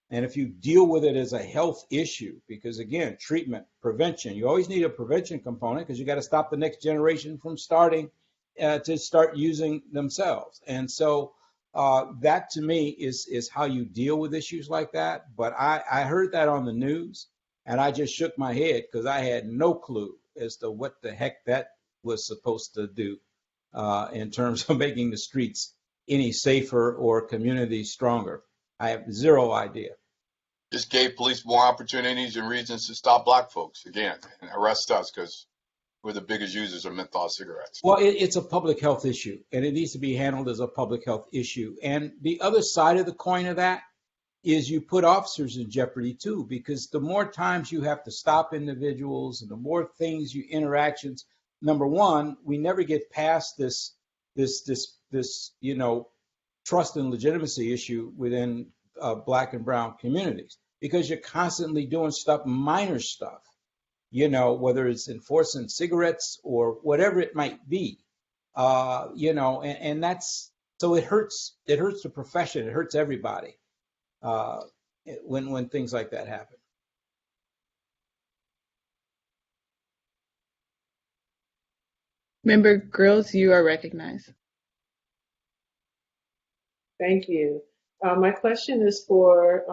And if you deal with it as a health issue, because again, treatment, prevention, you always need a prevention component because you got to stop the next generation from starting to start using themselves. And so that to me is how you deal with issues like that. But I heard that on the news and I just shook my head because I had no clue as to what the heck that was supposed to do in terms of making the streets any safer or communities stronger. I have zero idea. Just gave police more opportunities and reasons to stop Black folks again and arrest us because we're the biggest users of menthol cigarettes. Well, it's a public health issue, and it needs to be handled as a public health issue. And the other side of the coin of that is you put officers in jeopardy too, because the more times you have to stop individuals and the more things you interactions, number one, we never get past this trust and legitimacy issue within Black and brown communities, because you're constantly doing stuff, minor stuff, whether it's enforcing cigarettes or whatever it might be, and that's, so it hurts the profession. It hurts everybody when things like that happen. Member Grills, you are recognized. Thank you. My question is for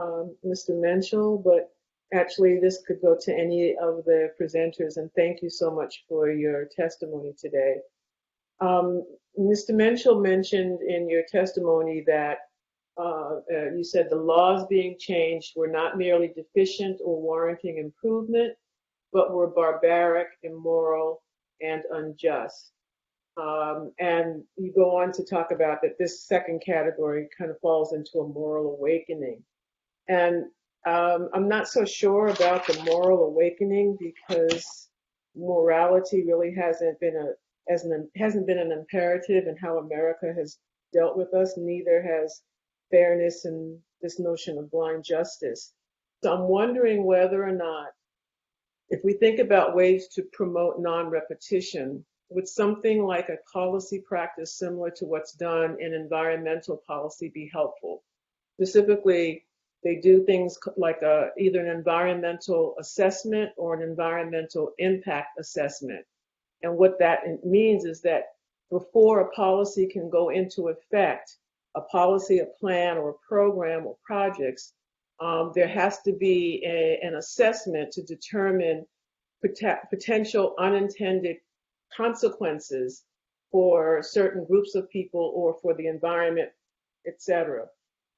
Mr. Menschel, but actually this could go to any of the presenters, and thank you so much for your testimony today. Mr. Menschel mentioned in your testimony that you said the laws being changed were not merely deficient or warranting improvement, but were barbaric, immoral, and unjust. And you go on to talk about that this second category kind of falls into a moral awakening. And I'm not so sure about the moral awakening because morality really hasn't been an imperative in how America has dealt with us. Neither has fairness and this notion of blind justice. So I'm wondering whether or not, if we think about ways to promote non-repetition, would something like a policy practice similar to what's done in environmental policy be helpful? Specifically, they do things like either an environmental assessment or an environmental impact assessment. And what that means is that before a policy can go into effect, a policy, a plan, or a program or projects, there has to be an assessment to determine potential unintended consequences for certain groups of people or for the environment, etc.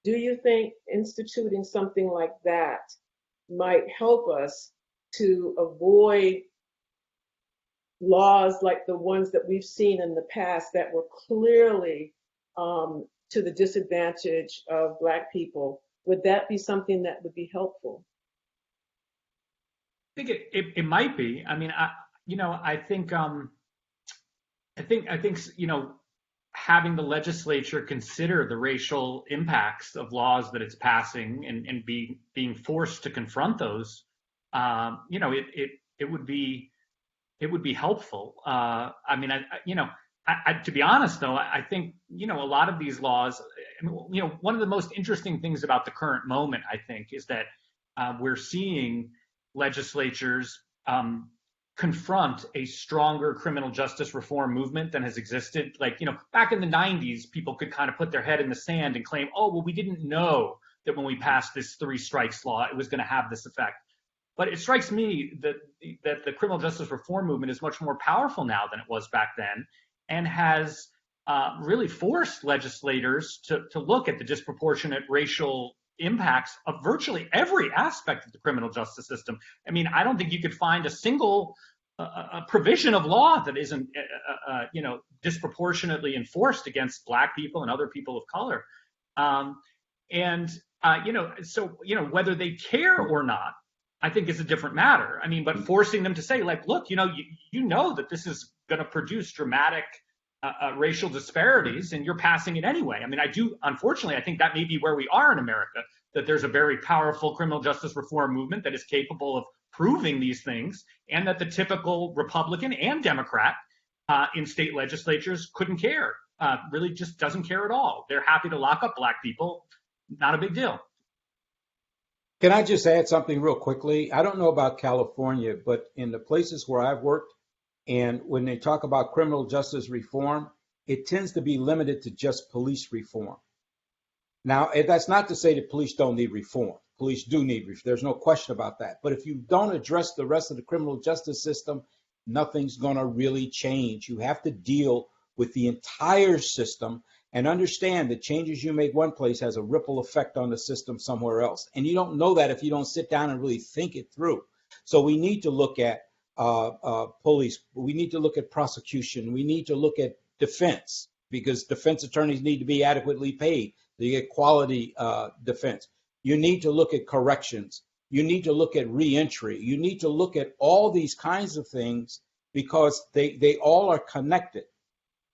Do you think instituting something like that might help us to avoid laws like the ones that we've seen in the past that were clearly to the disadvantage of Black people? Would that be something that would be helpful? I think it might be. I mean, I think having the legislature consider the racial impacts of laws that it's passing and being forced to confront those, it would be helpful. I mean, to be honest though, I think, a lot of these laws, one of the most interesting things about the current moment, I think, is that we're seeing legislatures confront a stronger criminal justice reform movement than has existed. Like, back in the 90s, people could kind of put their head in the sand and claim, oh, well, we didn't know that when we passed this 3 strikes law, it was going to have this effect. But it strikes me that the criminal justice reform movement is much more powerful now than it was back then, and has really forced legislators to look at the disproportionate racial impacts of virtually every aspect of the criminal justice system. I mean, I don't think you could find a single provision of law that isn't, disproportionately enforced against Black people and other people of color. Whether they care or not, I think is a different matter. I mean, but forcing them to say, like, look, you know that this is going to produce dramatic racial disparities, and you're passing it anyway. I mean, unfortunately, I think that may be where we are in America, that there's a very powerful criminal justice reform movement that is capable of proving these things, and that the typical Republican and Democrat in state legislatures couldn't care, really just doesn't care at all. They're happy to lock up Black people, not a big deal. Can I just add something real quickly? I don't know about California, but in the places where I've worked, and when they talk about criminal justice reform, it tends to be limited to just police reform. Now, that's not to say that police don't need reform. Police do need reform. There's no question about that. But if you don't address the rest of the criminal justice system, nothing's going to really change. You have to deal with the entire system and understand that changes you make one place has a ripple effect on the system somewhere else. And you don't know that if you don't sit down and really think it through. So we need to look at police. We need to look at prosecution. We need to look at defense, because defense attorneys need to be adequately paid. You get quality defense. You need to look at corrections. You need to look at reentry. You need to look at all these kinds of things, because they all are connected.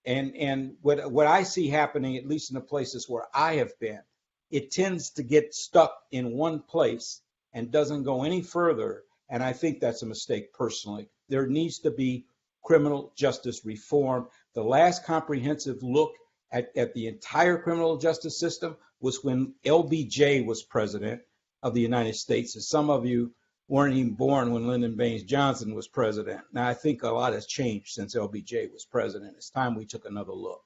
And what I see happening, at least in the places where I have been, it tends to get stuck in one place and doesn't go any further. And I think that's a mistake personally. There needs to be criminal justice reform. The last comprehensive look at the entire criminal justice system was when LBJ was president of the United States. And some of you weren't even born when Lyndon Baines Johnson was president. Now, I think a lot has changed since LBJ was president. It's time we took another look.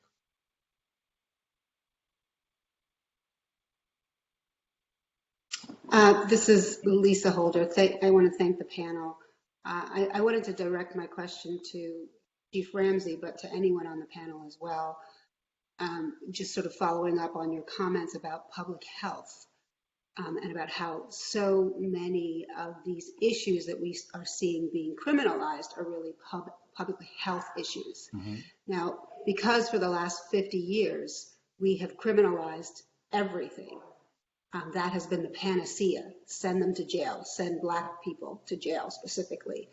This is Lisa Holder. I want to thank the panel. I wanted to direct my question to Chief Ramsey, but to anyone on the panel as well. Just sort of following up on your comments about public health. and about how so many of these issues that we are seeing being criminalized are really public health issues. Now, because for the last 50 years, we have criminalized everything, that has been the panacea. Send them to jail, send Black people to jail specifically.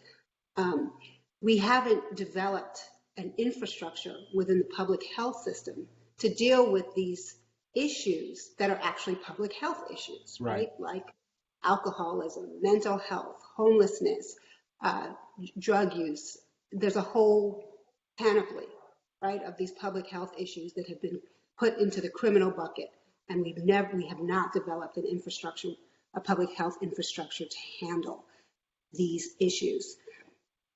We haven't developed an infrastructure within the public health system to deal with these issues that are actually public health issues, right? Like alcoholism, mental health, homelessness, drug use. There's a whole panoply, right, of these public health issues that have been put into the criminal bucket, and we have not developed an infrastructure, a public health infrastructure to handle these issues.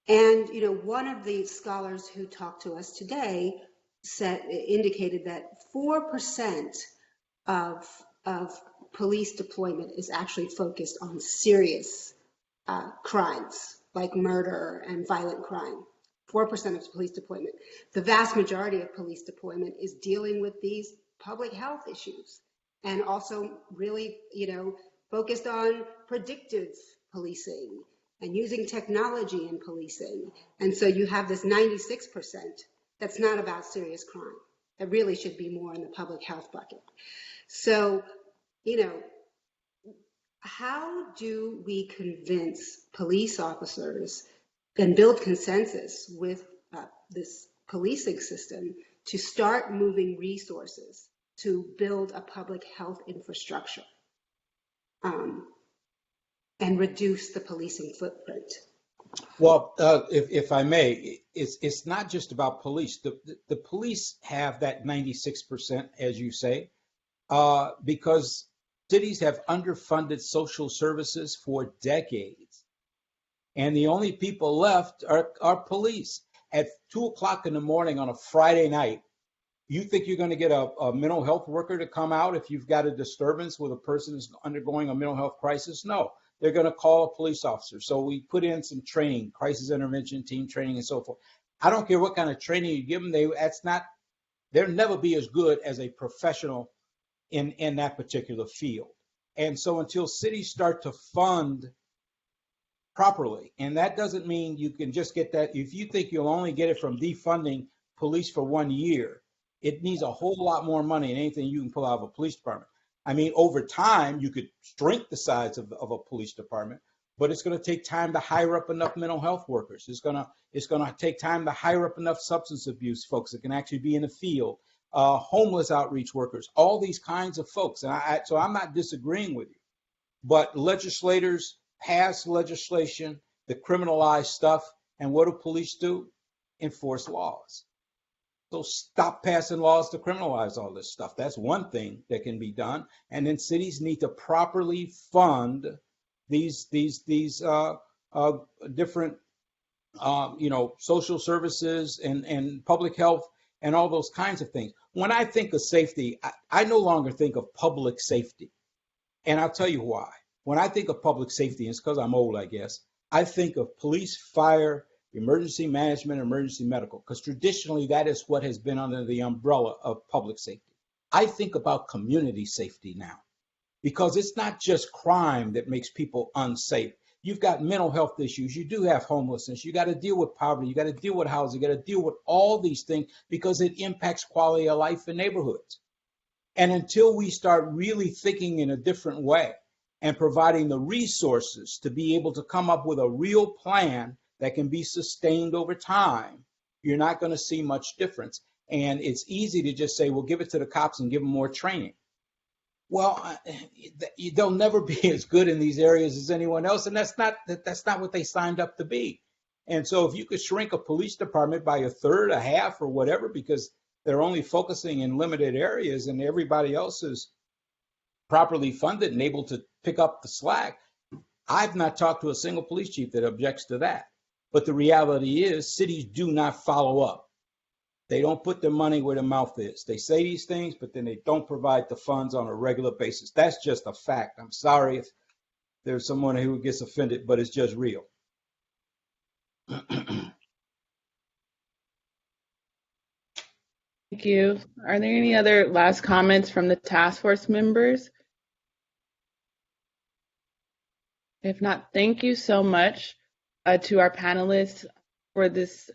And one of the scholars who talked to us today indicated that 4% of police deployment is actually focused on serious crimes like murder and violent crime. 4% of police deployment. The vast majority of police deployment is dealing with these public health issues, and also really, focused on predictive policing and using technology in policing. And so you have this 96% that's not about serious crime. That really should be more in the public health bucket. So, how do we convince police officers and build consensus with this policing system to start moving resources to build a public health infrastructure and reduce the policing footprint? Well, if I may, it's not just about police. The police have that 96%, as you say, because cities have underfunded social services for decades. And the only people left are police. At 2 o'clock in the morning on a Friday night, you think you're going to get a mental health worker to come out if you've got a disturbance with a person who's undergoing a mental health crisis? No, they're going to call a police officer. So we put in some training, crisis intervention team training and so forth. I don't care what kind of training you give them. They'll never be as good as a professional in that particular field. And so until cities start to fund properly, and that doesn't mean you can just get that. If you think you'll only get it from defunding police for 1 year, it needs a whole lot more money than anything you can pull out of a police department. I mean, over time, you could shrink the size of a police department, but it's going to take time to hire up enough mental health workers. It's going to take time to hire up enough substance abuse folks that can actually be in the field, homeless outreach workers, all these kinds of folks. And so I'm not disagreeing with you, but legislators pass legislation that criminalize stuff, and what do police do? Enforce laws. So stop passing laws to criminalize all this stuff. That's one thing that can be done. And then cities need to properly fund these different social services and public health and all those kinds of things. When I think of safety, I no longer think of public safety. And I'll tell you why. When I think of public safety, it's because I'm old, I guess, I think of police, fire, emergency management, emergency medical, because traditionally that is what has been under the umbrella of public safety. I think about community safety now, because it's not just crime that makes people unsafe. You've got mental health issues. You do have homelessness. You got to deal with poverty. You got to deal with housing. You got to deal with all these things because it impacts quality of life in neighborhoods. And until we start really thinking in a different way and providing the resources to be able to come up with a real plan that can be sustained over time, you're not going to see much difference. And it's easy to just say, well, give it to the cops and give them more training. Well, they'll never be as good in these areas as anyone else, and that's not what they signed up to be. And so if you could shrink a police department by a third, a half, or whatever, because they're only focusing in limited areas and everybody else is properly funded and able to pick up the slack, I've not talked to a single police chief that objects to that. But the reality is cities do not follow up. They don't put their money where their mouth is. They say these things, but then they don't provide the funds on a regular basis. That's just a fact. I'm sorry if there's someone who gets offended, but it's just real. Thank you. Are there any other last comments from the task force members? If not, thank you so much to our panelists for this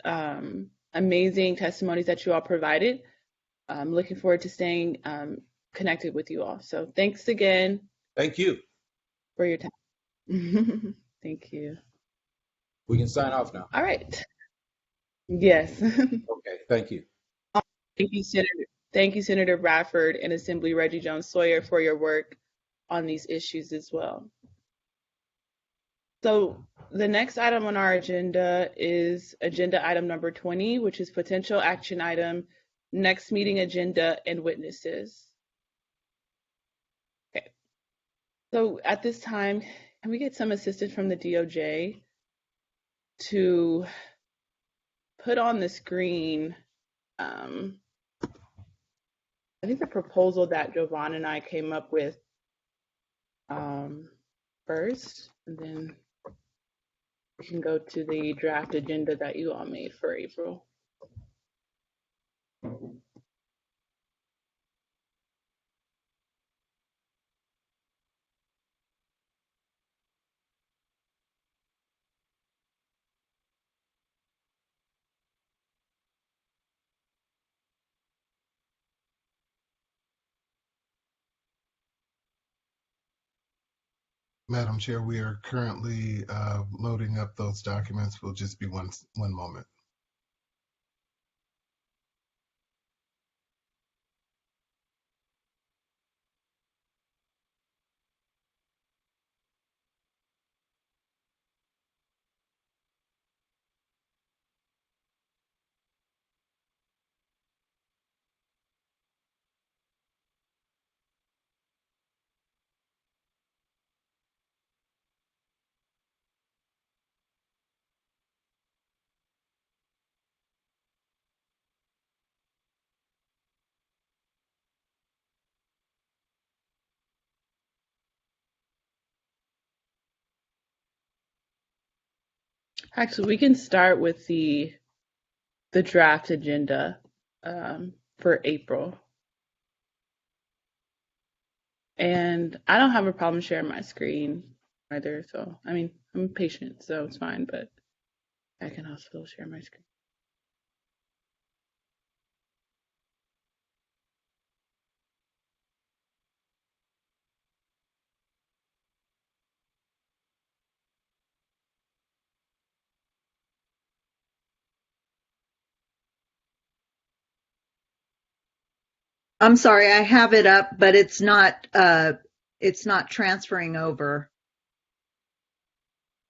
amazing testimonies that you all provided. I'm looking forward to staying connected with you all. So thanks again. Thank you. For your time. Thank you. We can sign off now. All right. Yes. Okay, thank you. Thank you, Senator. Thank you, Senator Bradford and Assembly Reggie Jones Sawyer for your work on these issues as well. So the next item on our agenda is agenda item number 20, which is potential action item, next meeting agenda and witnesses. Okay. So at this time, can we get some assistance from the DOJ to put on the screen, I think the proposal that Jovan and I came up with first, and then we can go to the draft agenda that you all made for April. Madam Chair, we are currently loading up those documents. Will just be one moment. Actually, we can start with the draft agenda for April. And I don't have a problem sharing my screen either. So, I mean, I'm patient, so it's fine, but I can also share my screen. I'm sorry, I have it up, but it's not transferring over.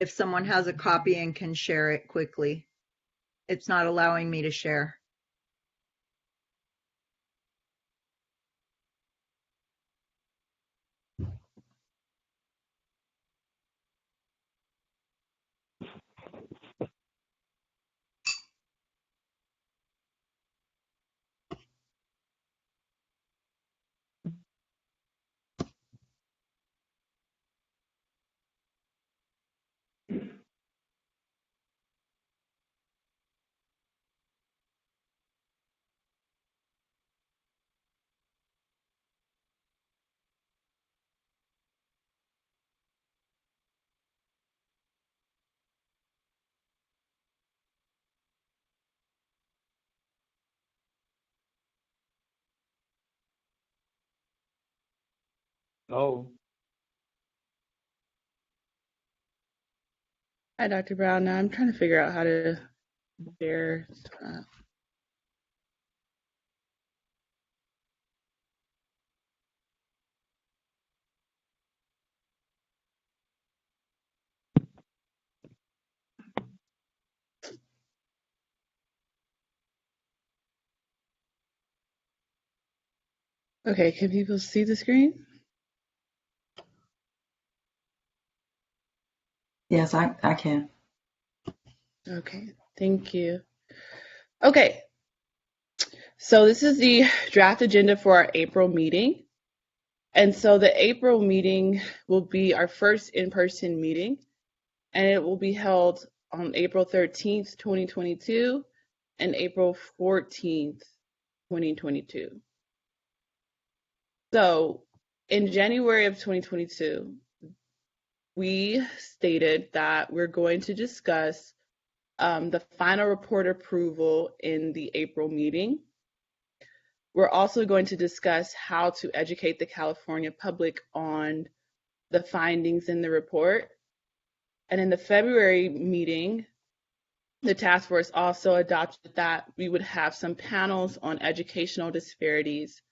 If someone has a copy and can share it quickly, it's not allowing me to share. Oh. Hi, Dr. Brown. Now I'm trying to figure out how to share. Okay, can people see the screen? Yes, I can. Okay, thank you. Okay, so this is the draft agenda for our April meeting. And so the April meeting will be our first in-person meeting, and it will be held on April 13th, 2022, and April 14th, 2022. So in January of 2022, we stated that we're going to discuss the final report approval in the April meeting. We're also going to discuss how to educate the California public on the findings in the report. And in the February meeting, the task force also adopted that we would have some panels on educational disparities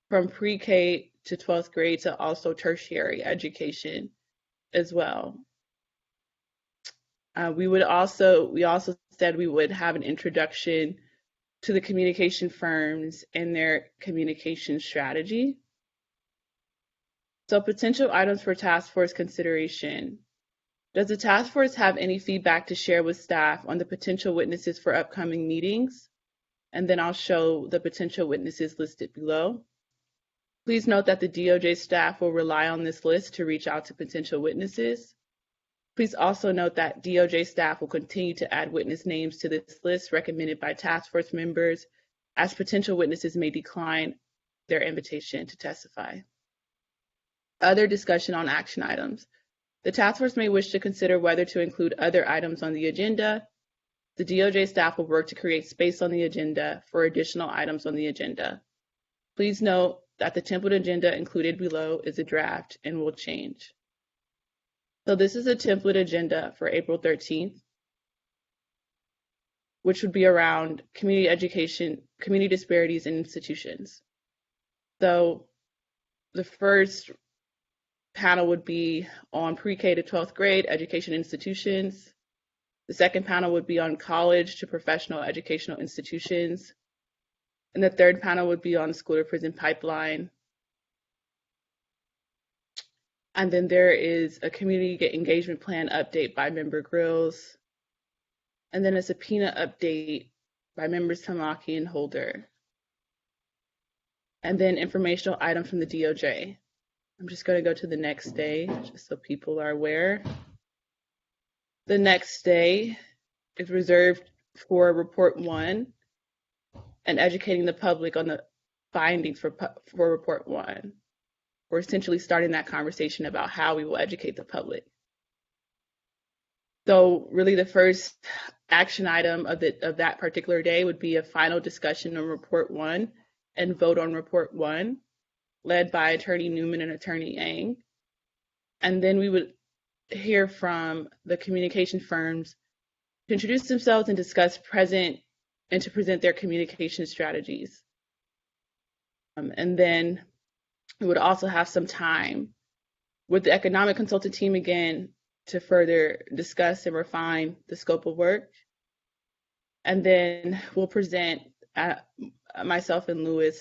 from pre-K to 12th grade to also tertiary education as well. We also said we would have an introduction to the communication firms and their communication strategy. So potential items for task force consideration. Does the task force have any feedback to share with staff on the potential witnesses for upcoming meetings? And then I'll show the potential witnesses listed below. Please note that the DOJ staff will rely on this list to reach out to potential witnesses. Please also note that DOJ staff will continue to add witness names to this list recommended by task force members, as potential witnesses may decline their invitation to testify. Other discussion on action items. The task force may wish to consider whether to include other items on the agenda. The DOJ staff will work to create space on the agenda for additional items on the agenda. Please note that the template agenda included below is a draft and will change. So this is a template agenda for April 13th, which would be around community education, community disparities in institutions. So the first panel would be on pre-K to 12th grade education institutions. The second panel would be on college to professional educational institutions. And the third panel would be on school to prison pipeline. And then there is a community engagement plan update by member Grills. And then a subpoena update by members Tamaki and Holder. And then informational items from the DOJ. I'm just going to go to the next day just so people are aware. The next day is reserved for report 1 and educating the public on the findings for report 1. We're essentially starting that conversation about how we will educate the public. So really the first action item of that particular day would be a final discussion on report 1 and vote on report 1, led by Attorney Newman and Attorney Yang. And then we would hear from the communication firms to introduce themselves and discuss and to present their communication strategies. And then we would also have some time with the economic consultant team again to further discuss and refine the scope of work. And then we'll present, myself and Louis,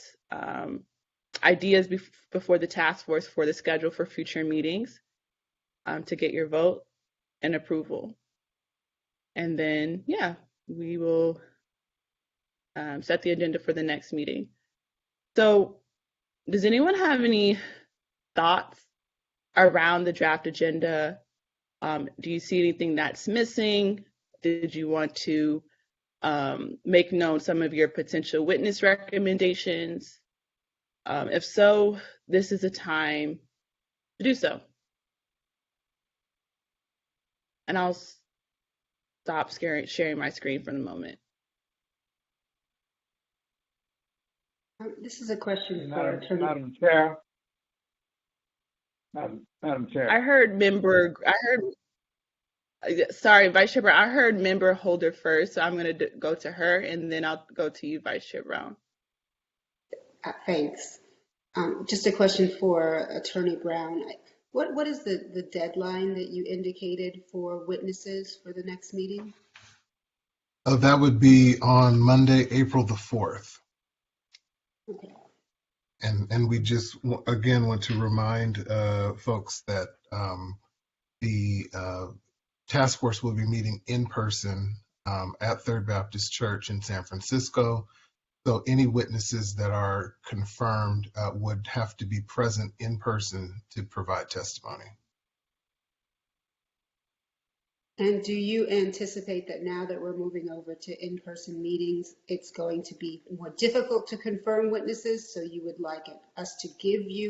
ideas before the task force for the schedule for future meetings to get your vote and approval. And then, yeah, we will set the agenda for the next meeting. So does anyone have any thoughts around the draft agenda? Do you see anything that's missing? Did you want to make known some of your potential witness recommendations? If so, this is a time to do so. And I'll stop sharing my screen for the moment. This is a question for Attorney. Madam Chair. Madam Chair. Sorry, Vice Chair Brown. I heard Member Holder first, so I'm going to go to her, and then I'll go to you, Vice Chair Brown. Thanks. Just a question for Attorney Brown. What is the deadline that you indicated for witnesses for the next meeting? That would be on Monday, April the 4th. Okay. And we just, again, want to remind folks that the task force will be meeting in person at Third Baptist Church in San Francisco. So any witnesses that are confirmed would have to be present in person to provide testimony. And do you anticipate that now that we're moving over to in-person meetings, it's going to be more difficult to confirm witnesses? So you would like us to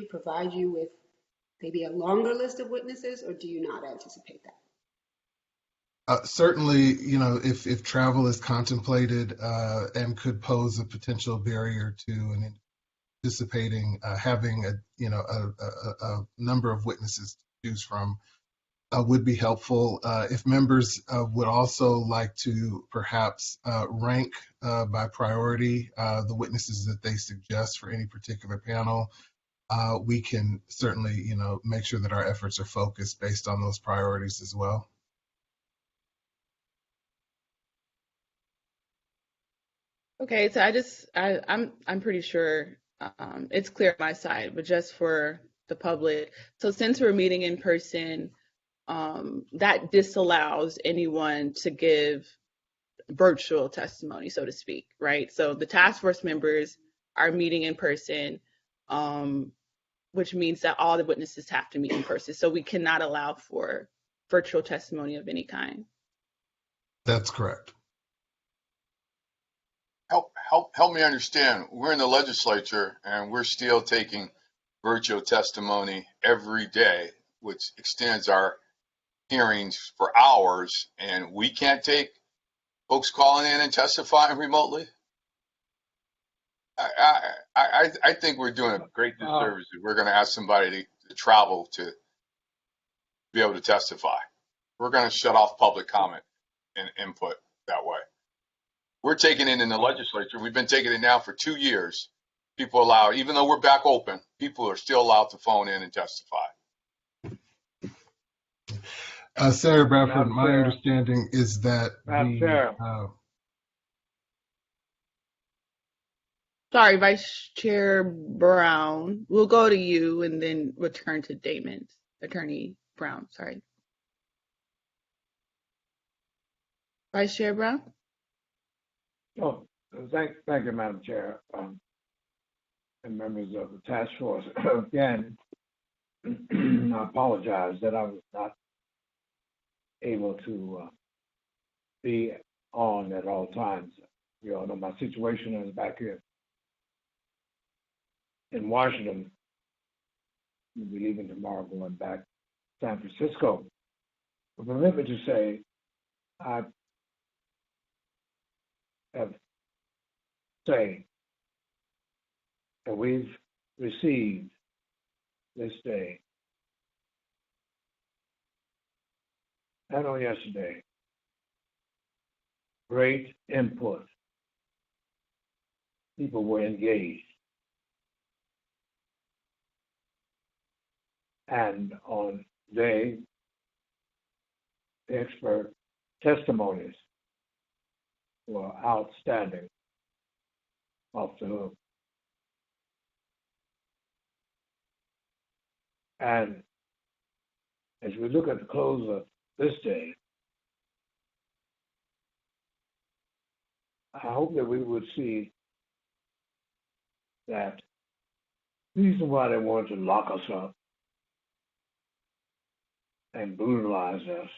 provide you with maybe a longer list of witnesses, or do you not anticipate that? Certainly, if travel is contemplated and could pose a potential barrier to and anticipating having a number of witnesses to choose from would be helpful. If members would also like to perhaps rank by priority the witnesses that they suggest for any particular panel, we can certainly, make sure that our efforts are focused based on those priorities as well. Okay, so I'm pretty sure it's clear on my side, but just for the public. So since we're meeting in person, that disallows anyone to give virtual testimony, so to speak, right? So the task force members are meeting in person, which means that all the witnesses have to meet in person. So we cannot allow for virtual testimony of any kind. That's correct. Help me understand. We're in the legislature and we're still taking virtual testimony every day, which extends our hearings for hours, and we can't take folks calling in and testifying remotely. I think we're doing a great disservice if we're going to ask somebody to travel to be able to testify. We're going to shut off public comment and input that way. We're taking it in the legislature. We've been taking it now for 2 years. People allowed, even though we're back open, people are still allowed to phone in and testify. Senator Bradford, my understanding is that Sorry, Vice Chair Brown. We'll go to you and then return to Damon. Attorney Brown, sorry. Vice Chair Brown? Oh, thank you, Madam Chair, and members of the task force. Again, I apologize that I was not able to be on at all times. You all know my situation is back here in Washington. We'll be leaving tomorrow, going back to San Francisco. But permit me to say, I have say that we've received this day, and on yesterday, great input. People were engaged. And on day, the expert testimonies were outstanding, off the hook. And as we look at the close of this day, I hope that we would see that the reason why they wanted to lock us up and brutalize us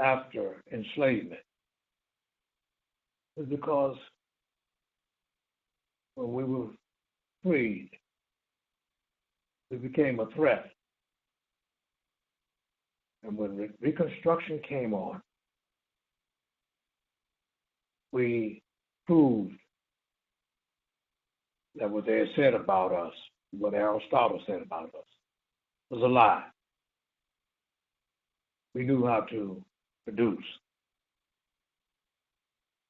after enslavement is because when we were freed, we became a threat. And when Reconstruction came on, we proved that what they had said about us, what Aristotle said about us, was a lie. We knew how to produce.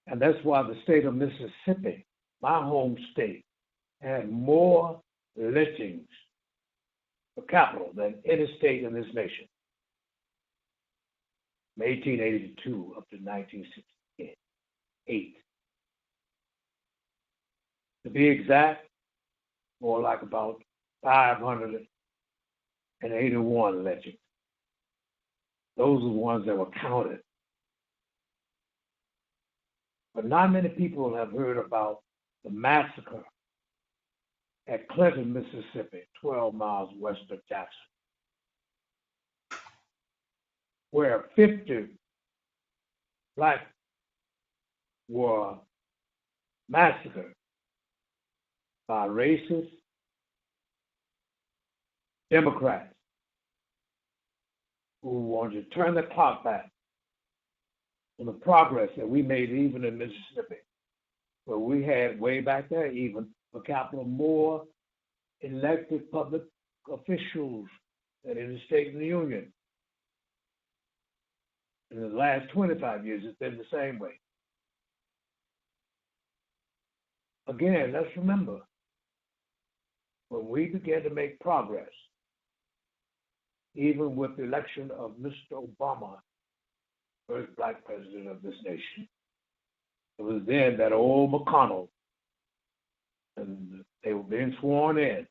And that's why the state of Mississippi, my home state, had more lynchings per capita than any state in this nation, from 1882 up to 1968. To be exact, more like about 581 lynchings. Those are the ones that were counted. But not many people have heard about the massacre at Clinton, Mississippi, 12 miles west of Jackson, where 50 blacks were massacred by racist Democrats who wanted to turn the clock back on the progress that we made even in Mississippi, where we had way back there even per capita more elected public officials than in the state of the union. In the last 25 years, it's been the same way. Again, let's remember, when we began to make progress, even with the election of Mr. Obama, first black president of this nation, it was then that old McConnell, and they were being sworn in,